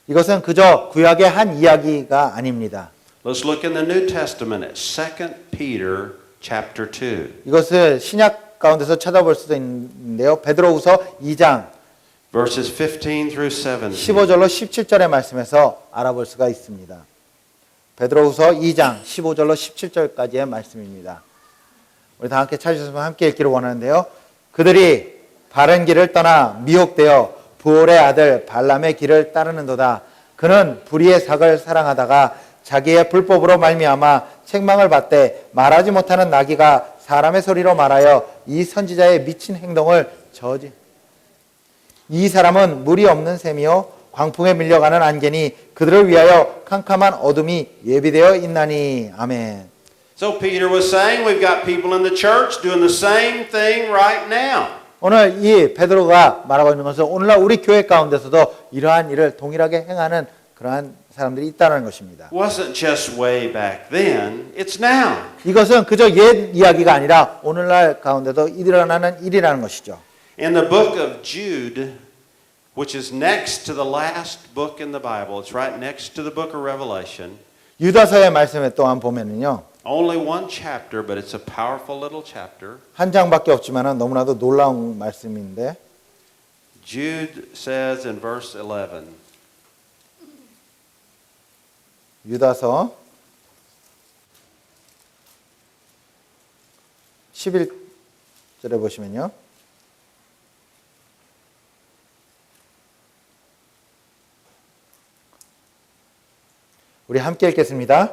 이것은 그저 구약의 한 이야기가 아닙니다. Let's look in the New Testament at 2 Peter chapter 2. 이것을 신약 가운데서 찾아볼 수도 있는데요. 베드로후서 2장 Verses 15 through 17. 15절로 17절의 말씀에서 알아볼 수가 있습니다. 베드로후서 2장 15절로 17절까지의 말씀입니다. 우리 다 함께 찾으셔서 함께 읽기를 원하는데요. 그들이 바른 길을 떠나 미혹되어 부올의 아들 발람의 길을 따르는도다. 그는 불의의 삭을 사랑하다가 자기의 불법으로 말미암아 책망을 받되 말하지 못하는 나귀가 사람의 소리로 말하여 이 선지자의 미친 행동을 이 사람은 물이 없는 셈이요 광풍에 밀려가는 안개니 그들을 위하여 캄캄한 어둠이 예비되어 있나니. 아멘. So Peter was saying we've got people in the church doing the same thing right now. 오늘 이 베드로가 말하고 있는 것은 오늘날 우리 교회 가운데서도 이러한 일을 동일하게 행하는 그러한 사람들이 있다는 것입니다. Wasn't just way back then, it's now. 이것은 그저 옛 이야기가 아니라 오늘날 가운데도 일어나는 일이라는 것이죠. In the book of Jude, which is next to the last book in the Bible, it's right next to the book of Revelation. 유다서의 말씀에 또한 보면은요. Only one chapter, but it's a powerful little chapter. 한 장밖에 없지만은 너무나도 놀라운 말씀인데 Jude says in verse 11. 유다서 11절에 보시면요. 우리 함께 읽겠습니다.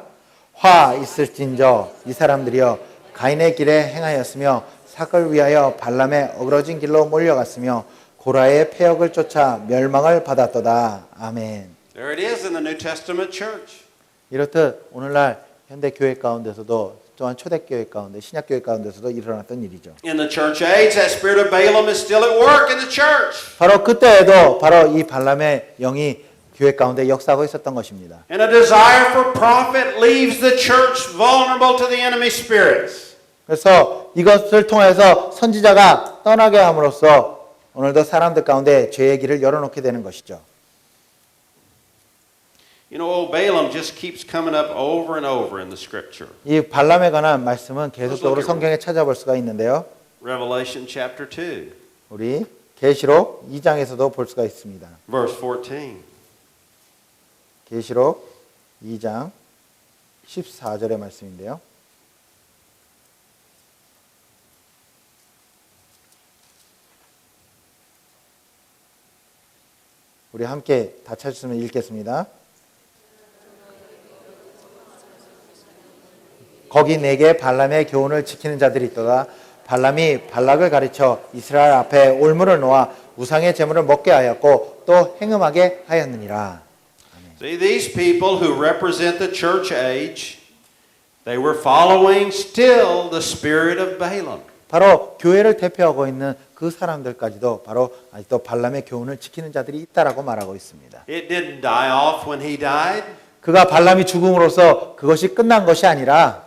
화 있을진저 이 사람들이여 가인의 길에 행하였으며 삭을 위하여 발람의 어그러진 길로 몰려갔으며 고라의 폐역을 쫓아 멸망을 받았도다. 아멘. There it is in the New Testament church. 이렇듯 오늘날 현대 교회 가운데서도 또한 초대교회 가운데 신약교회 가운데서도 일어났던 일이죠. In the church age, that spirit of Balaam is still at work in the church. 바로 그때에도 바로 이 발람의 영이 교회 가운데 역사하고 있었던 것입니다. And a desire for profit leaves the church vulnerable to the enemy spirits. 그래서 이것을 통해서 선지자가 떠나게 함으로써 오늘도 사람들 가운데 죄의 길을 열어놓게 되는 것이죠. You know, Balaam just keeps coming up over and over in the scripture. 이 발람에 관한 말씀은 계속적으로 성경에 찾아볼 수가 있는데요. Revelation chapter 2, 우리 계시록 2장에서도 볼 수가 있습니다. verse 14. 계시록 2장 14절의 말씀인데요. 우리 함께 다 찾으시면 읽겠습니다. 거기 내게 발람의 교훈을 지키는 자들이 있도다. 발람이 발락을 가르쳐 이스라엘 앞에 올무를 놓아 우상의 제물을 먹게 하였고 또 행음하게 하였느니라. See, these people who represent the church age, they were following still the spirit of Balaam. 바로 교회를 대표하고 있는 그 사람들까지도 바로 아직도 발람의 교훈을 지키는 자들이 있다라고 말하고 있습니다. It didn't die off when he died. 그가 발람이 죽음으로써 그것이 끝난 것이 아니라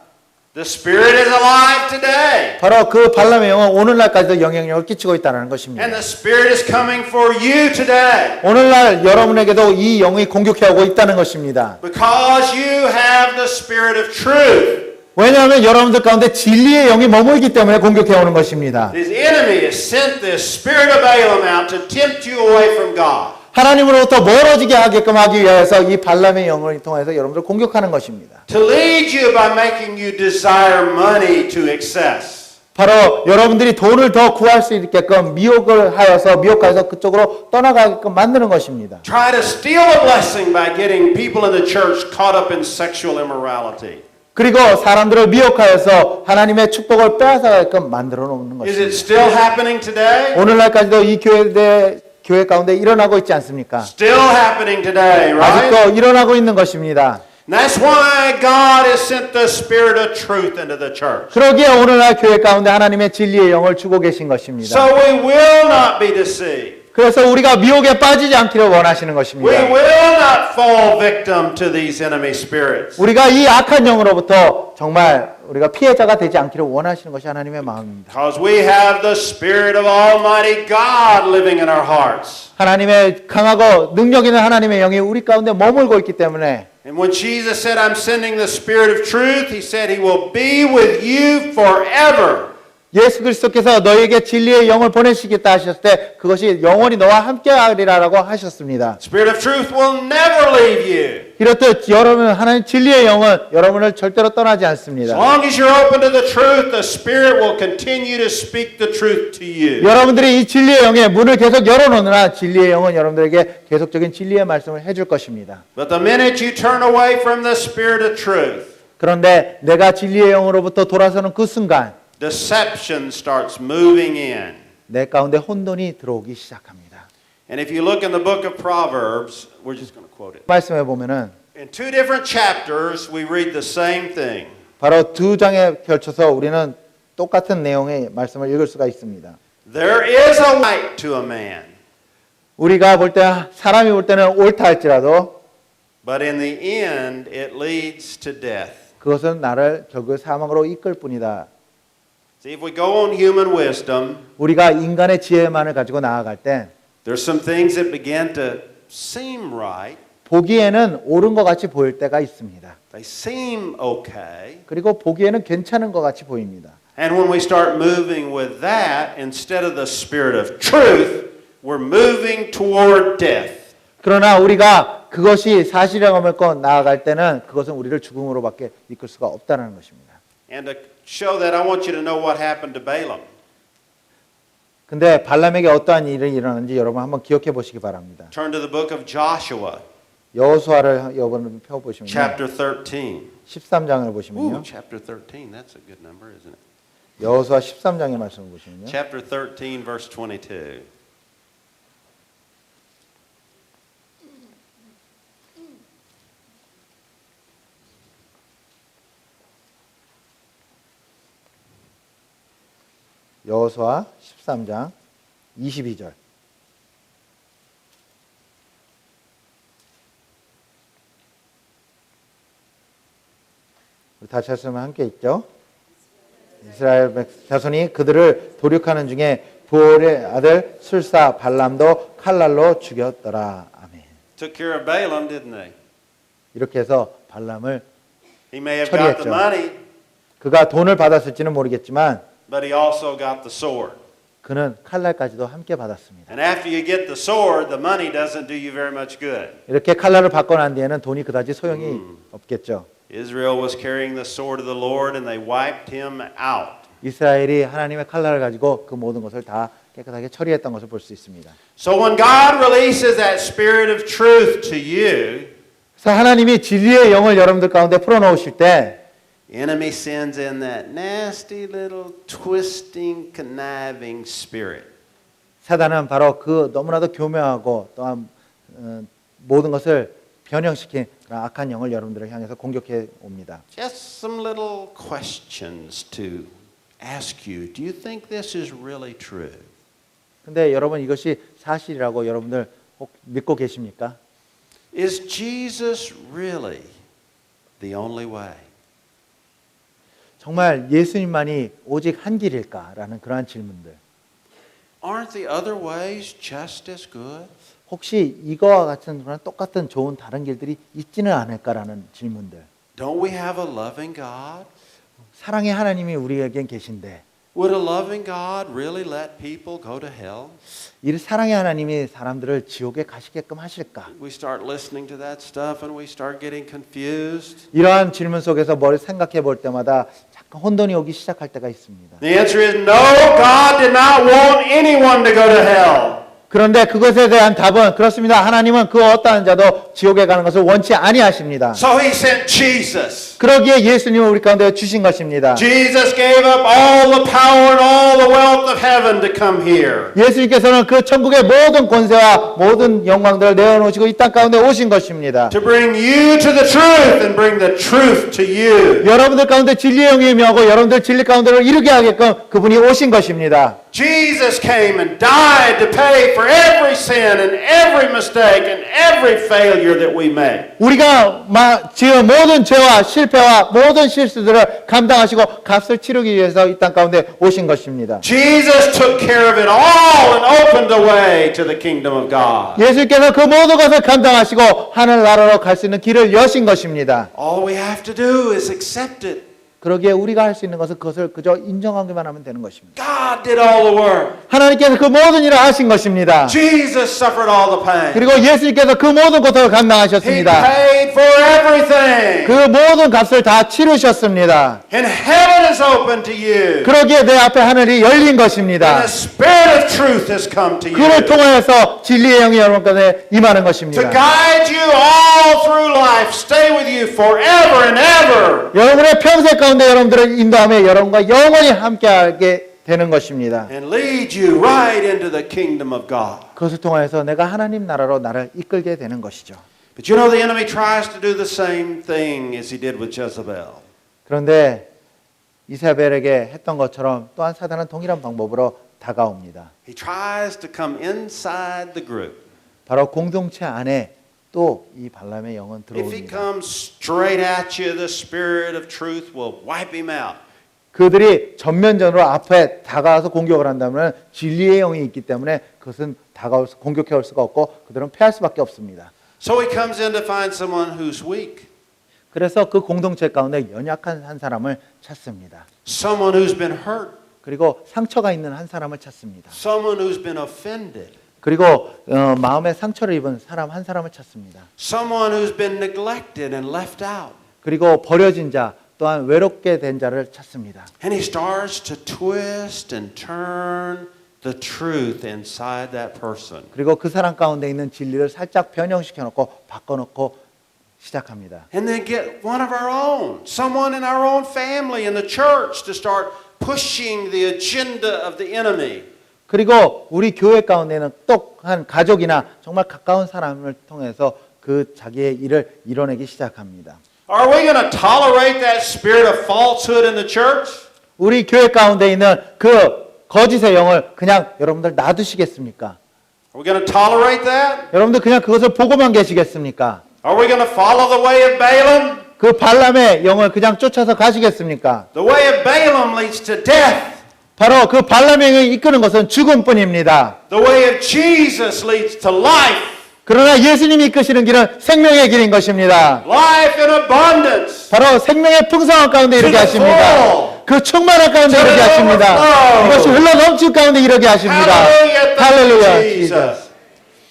The spirit is alive today. 바로 그 발람의 영은 오늘날까지도 영향력을 끼치고 있다는 것입니다. And the spirit is coming for you today. 오늘날 여러분에게도 이 영이 공격해오고 있다는 것입니다. Because you have the spirit of truth. 왜냐하면 여러분들 가운데 진리의 영이 머물기 때문에 공격해오는 것입니다. His enemy has sent this spirit of Balaam out to tempt you away from God. 하나님으로부터 멀어지게 하게끔 하기 위해서 이 발람의 영을 통해서 여러분들을 공격하는 것입니다. To lead you by making you desire money to excess. 바로 여러분들이 돈을 더 구할 수 있게끔 미혹을 하여서 미혹하여서 그쪽으로 떠나가게끔 만드는 것입니다. Try to steal a blessing by getting people in the church caught up in sexual immorality. 그리고 사람들을 미혹하여서 하나님의 축복을 빼앗아가게끔 만들어 놓는 Is it 것입니다. still happening today? 오늘날까지도 이 교회 가운데 일어나고 있지 않습니까? Still happening today, right? 아직도 일어나고 있는 것입니다. And that's why God has sent the spirit of truth into the church. 그러기에 오늘날 교회 가운데 하나님의 진리의 영을 주고 계신 것입니다. So we will not be deceived. 그래서 우리가 미혹에 빠지지 않기를 원하시는 We 것입니다. will not fall victim to these enemy spirits. 우리가 이 악한 영으로부터 정말 우리가 피해자가 되지 않기를 원하시는 것이 하나님의 마음입니다. Because we have the spirit of Almighty God living in our hearts. 하나님의 강하고 능력 있는 하나님의 영이 우리 가운데 머물고 있기 때문에 And when Jesus said, I'm sending the spirit of truth, he said he will be with you forever. 예수 그리스도께서 너에게 진리의 영을 보내시겠다 하셨을 때 그것이 영원히 너와 함께하리라고 하셨습니다. Spirit of truth will never leave you. 이렇듯 여러분 하나님 진리의 영은 여러분을 절대로 떠나지 As 않습니다. long as you're open to the truth, the Spirit will continue to speak the truth to you. 여러분들이 이 진리의 영의 문을 계속 열어놓느라 진리의 영은 여러분들에게 계속적인 진리의 말씀을 해줄 것입니다. But the minute you turn away from the Spirit of truth, 그런데 내가 진리의 영으로부터 돌아서는 그 순간 deception starts moving in. 내 가운데 혼돈이 들어오기 시작합니다. And if you look in the book of Proverbs, we're just going to quote it. 말씀해 보면은 In two different chapters, we read the same thing. 바로 두 장에 걸쳐서 우리는 똑같은 내용의 말씀을 읽을 수가 있습니다. There is a light to a man, 우리가 볼 때 사람이 볼 때는 옳다 할지라도 but in the end, it leads to death. 그것은 나를 결국 사망으로 이끌 뿐이다. See, if we go on human wisdom, 우리가 인간의 지혜만을 가지고 나아갈 때 there's some things that begin to seem right. 보기에는 옳은 것 같이 보일 때가 있습니다. They seem okay. 그리고 보기에는 괜찮은 것 같이 보입니다. And when we start moving with that, instead of the spirit of truth, we're moving toward death. 그러나 우리가 그것이 사실이라고 믿고 나아갈 때는 그것은 우리를 죽음으로밖에 이끌 수가 없다는 것입니다. And to show that, I want you to know what happened to Balaam. 근데 발람에게 어떠한 일이 일어났는지 여러분 한번 기억해 보시기 바랍니다. Turn to the book of Joshua, 여호수아를 여러분 펴 보시면요. chapter 13. 13장을 Ooh, 보시면요. chapter 13, that's a good number, isn't it? 여호수아 13장의 말씀을 보시면요. Chapter 13, verse 22. 여호수아 13장 22절. 우리 다 찾으면 함께 읽죠. 이스라엘 자손이 그들을 도륙하는 중에 부올의 아들 술사 발람도 칼날로 죽였더라. 아멘. Took care of Balaam, didn't they? 이렇게 해서 발람을 He may have got the 처리했죠. money, 그가 돈을 받았을지는 모르겠지만 but he also got the sword. 그는 칼날까지도 함께 받았습니다. And after you get the sword, the money doesn't do you very much good. 이렇게 칼날을 받고 난 뒤에는 돈이 그다지 소용이 없겠죠. Israel was carrying the sword of the Lord and they wiped him out. 이스라엘이 하나님의 칼날을 가지고 그 모든 것을 다 깨끗하게 처리했던 것을 볼 수 있습니다. So when God releases that spirit of truth to you, 그래서 하나님이 진리의 영을 여러분들 가운데 풀어놓으실 때 enemy sends in that nasty little twisting, conniving spirit. 사단은 바로 그 너무나도 교묘하고 또한 모든 것을 변형시킨 그런 악한 영을 여러분들을 향해서 공격해 옵니다. Just some little questions to ask you. Do you think this is really true? 근데 여러분 이것이 사실이라고 여러분들 혹 믿고 계십니까? Is Jesus really the only way? 정말 예수님만이 오직 한 길일까라는 그러한 질문들. Aren't the other ways just as good? 혹시 이거와 같은 그런 똑같은 좋은 다른 길들이 있지는 않을까라는 질문들. Don't we have a loving God? 사랑의 하나님이 우리에겐 계신데 Would a loving God really let people go to hell? 이 사랑의 하나님이 사람들을 지옥에 가시게끔 하실까? We start listening to that stuff and we start getting confused. 이러한 질문 속에서 뭘 생각해 볼 때마다 잠깐 혼돈이 오기 시작할 때가 있습니다. The answer is no, God did not want anyone to go to hell. 그런데 그것에 대한 답은 그렇습니다. 하나님은 그 어떠한 자도 지옥에 가는 것을 원치 아니하십니다. So he sent Jesus. 그러기에 예수님을 우리 가운데 주신 것입니다. Jesus gave up all the power and all the wealth of heaven to come here. 예수님께서는 그 천국의 모든 권세와 모든 영광들을 내어놓으시고 이 땅 가운데 오신 것입니다. To bring you to the truth and bring the truth to you. 여러분들 가운데 진리의 영이 임하고 여러분들 진리 가운데로 이르게 하게끔 그분이 오신 것입니다. Jesus came and died to pay for every sin and every mistake and every failure that we make. 우리가 지은 모든 죄와 실패와 모든 실수들을 감당하시고 값을 치르기 위해서 이 땅 가운데 오신 것입니다. Jesus took care of it all and opened the way to the kingdom of God. 예수님께서 그 모든 것을 감당하시고 하늘나라로 갈 수 있는 길을 여신 것입니다. All we have to do is accept it. 그러기에 우리가 할 수 있는 것은 그것을 그저 인정하기만 하면 되는 것입니다. God did all the work. 하나님께서 그 모든 일을 하신 것입니다. Jesus suffered all the pain. 그리고 예수님께서 그 모든 고통을 He 감당하셨습니다. paid for everything. 그 모든 값을 다 치르셨습니다. And heaven is open to you. 그러기에 내 앞에 하늘이 열린 And 것입니다. the Spirit of truth has come to 그를 you. 통하여서 진리의 영이 여러분께 임하는 To 것입니다. guide you all through life, stay with you forever and ever. 여러분의 평생 가운데 여러분들을 인도하며 여러분과 영원히 함께하게 되는 것입니다. And lead you right into the kingdom of God. 그것을 통하여서 내가 하나님 나라로 나를 이끌게 되는 것이죠. But you know the enemy tries to do the same thing as he did with Jezebel. 그런데 이사벨에게 했던 것처럼 또한 사단은 동일한 방법으로 다가옵니다. He tries to come inside the group. 바로 공동체 안에 또 이 발람의 영은 If he 들어옵니다. comes straight at you, the Spirit of truth will wipe him out. 그들이 전면전으로 앞에 다가와서 공격을 한다면 진리의 영이 있기 때문에 그것은 공격해 올 수가 없고 그들은 패할 수밖에 없습니다. So he comes in to find someone who's weak, 그래서 그 공동체 가운데 연약한 한 사람을 찾습니다. someone who's been hurt, 그리고 상처가 있는 한 사람을 찾습니다. someone who's been offended, 그리고 마음에 상처를 입은 사람 한 사람을 찾습니다. someone who's been neglected and left out. 그리고 버려진 자 또한 외롭게 된 자를 찾습니다. And he starts to twist and turn the truth inside that person. 그리고 그 사람 가운데 있는 진리를 살짝 변형시켜 놓고 바꿔 놓고 시작합니다. And then get one of our own, someone in our own family in the church to start pushing the agenda of the enemy. 그리고 우리 교회 가운데는 똑한 가족이나 정말 가까운 사람을 통해서 그 자기의 일을 이뤄내기 시작합니다. Are we going to tolerate that spirit of falsehood in the church? 우리 교회 가운데 있는 그 거짓의 영을 그냥 여러분들 놔두시겠습니까? Are we going to tolerate that? 여러분들 그냥 그것을 보고만 계시겠습니까? Are we going to follow the way of Balaam? 그 발람의 영을 그냥 쫓아서 가시겠습니까? The way of Balaam leads to death. 바로 그 발람의 영이 이끄는 것은 죽음뿐입니다. The way of Jesus leads to life. 그러나 예수님이 이끄시는 길은 생명의 길인 것입니다. life in abundance. 바로 생명의 풍성한 가운데 이르게 the 하십니다. full. 그 충만한 가운데 To 이르게 the 하십니다. overflow. 이것이 흘러 넘칠 가운데 이르게 하십니다. Hallelujah. Thank 할렐루야. you, Jesus.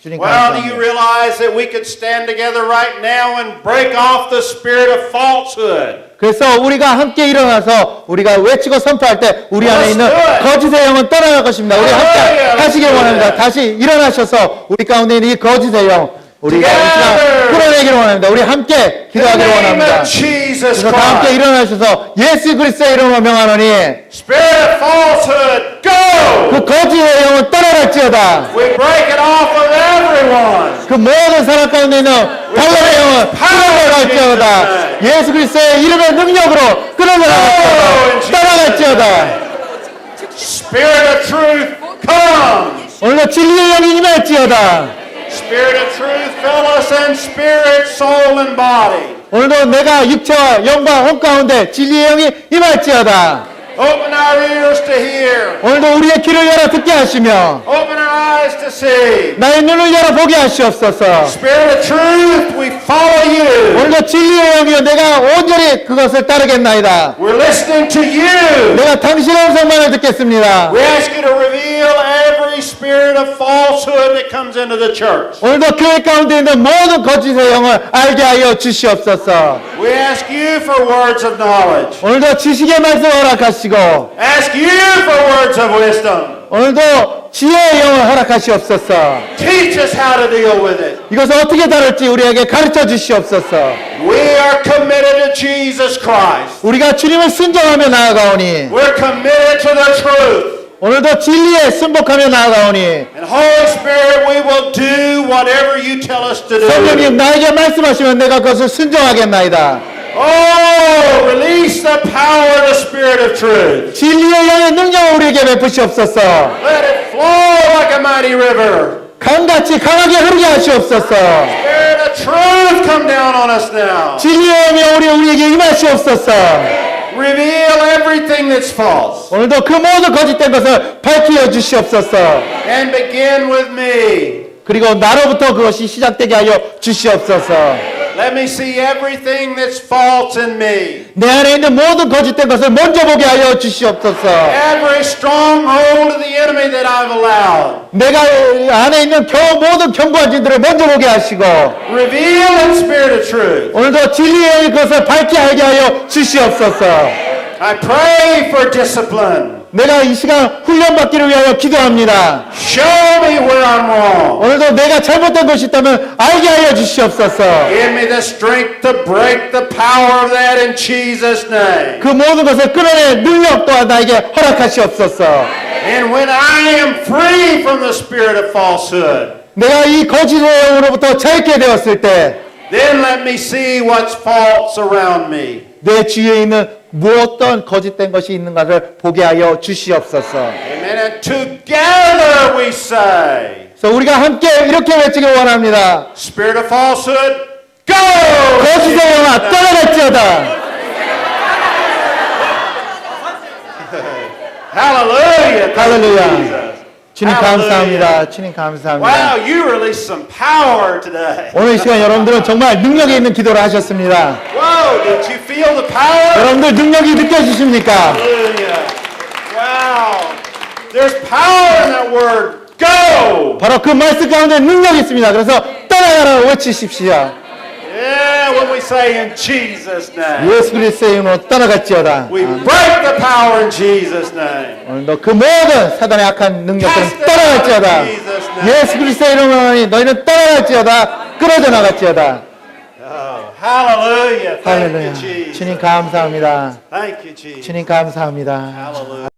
주님 Well, do you 감사합니다. realize that we could stand together right now and break off the spirit of falsehood? 그래서 우리가 함께 일어나서 우리가 외치고 선포할 때 우리 안에 있는 Let's do it. 거짓의 영은 떠나갈 것입니다. 우리 함께 Hallelujah. 하시길 Let's do 원합니다. it. 다시 일어나셔서 우리 가운데 있는 이 거짓의 영 우리가 이 Together. 시간 끌어내기를 원합니다. 우리 함께 In the 기도하기를 name 원합니다. of Jesus 그래서 다 함께 Christ. 일어나셔서 예수 그리스도의 이름으로 명하노니 Spirit of falsehood, go! 그 거짓의 영은 떠나갈지어다. We break it off of everyone. 그 모든 사람 가운데 있는 발랄의 영은 끌어내갈지어다. 예수 그리스도의 이름의 능력으로 끌어내갈지어다. 떠나갈지어다. Spirit of truth, come! 오늘도 진리의 영이 임할지어다. Spirit of truth, fill us in spirit, soul, and body. 오늘도 내가 육체와 영과 혼 가운데 진리의 영이 임할지어다. Open our ears to hear. 오늘도 우리의 귀를 열어 듣게 하시며 Open our eyes to see. 나의 눈을 열어 보게 하시옵소서. Spirit of truth, we follow you. 오늘도 진리의 영이여 내가 온전히 그것을 따르겠나이다. We're listening to you. 내가 당신의 음성만을 듣겠습니다. We ask you to reveal every spirit of falsehood that comes into the church. 오늘도 교회 가운데 있는 모든 거짓의 영을 알게 하여 주시옵소서. We ask you for words of knowledge. 오늘도 지식의 말씀 허락하시고 Ask you for words of wisdom. 오늘도 지혜의 영을 허락하시옵소서. Teach us how to deal with it. 이것을 어떻게 다룰지 우리에게 가르쳐 주시옵소서. We are committed to Jesus Christ. 우리가 주님을 순종하며 나아가오니 We're committed to the truth. 오늘도 진리에 순복하며 나아가오니 And Holy Spirit, we will do whatever you tell us to do. 성령님 나에게 말씀하시면 내가 그것을 순종하겠나이다. Oh, release the power of the Spirit of truth. 진리의 영의 능력을 우리에게 베푸시옵소서. Let it flow like a mighty river. 강같이 강하게 흐르게 하시옵소서. Spirit of truth, come down on us now. 진리의 영이 우리에게 임하시옵소서. Reveal everything that's false. 오늘도 그 모든 거짓된 것을 밝히어 주시옵소서. And begin with me. 그리고 나로부터 그것이 시작되게 하여 주시옵소서. Let me see everything that's false in me. 내 안에 있는 모든 거짓된 것을 먼저 보게 하여 주시옵소서. Every stronghold of the enemy that I've allowed. 내가 안에 있는 모든 견고한 진들을 먼저 보게 하시고 Reveal in spirit of truth. 오늘도 진리의 영이 그것을 밝게 하게 하여 주시옵소서. I pray for discipline. 내가 이 시간 훈련받기를 위하여 기도합니다. Show me where I'm wrong. 오늘도 내가 잘못된 것이 있다면 알게 하여 주시옵소서. Give me the strength to break the power of that in Jesus' name. 그 모든 것을 끌어낼 능력 또한 나에게 허락하시옵소서. And when I am free from the spirit of falsehood, 내가 이 거짓의 영으로부터 자유케 되었을 때 then let me see what's false around me. 내 주위에 있는 무엇던 거짓된 것이 있는가를 보게 하여 주시옵소서. Amen. And together we say, 그래서 우리가 함께 이렇게 외치길 원합니다. Spirit of falsehood, go! 거짓의 영아 떠나갈지어다. Hallelujah. Thank you, 할렐루야. Jesus. 주님 Hallelujah. 감사합니다. 주님 감사합니다. Wow, you released some power today. 오늘 이 시간 여러분들은 정말 능력이 있는 기도를 하셨습니다. Whoa, did you feel the power? 여러분들 능력이 느껴지십니까? Hallelujah. Wow. There's power in that word. Go. 바로 그 말씀 가운데 능력이 있습니다. 그래서 떠나가라고 외치십시오. Yeah, when we say in Jesus' name. 예수 그리스도의 이름으로 떠나갈지어다. We break the power in Jesus' name. 오늘도 그 모든 사단의 악한 능력들은 떠나갈지어다. 예수 그리스도의 이름으로 하니 너희는 떠나갈지어다. 끌어져 나갈지어다. Oh, hallelujah. Thank you, 할렐루야. Jesus. 주님 감사합니다. Thank you, Jesus. 주님 감사합니다. Hallelujah.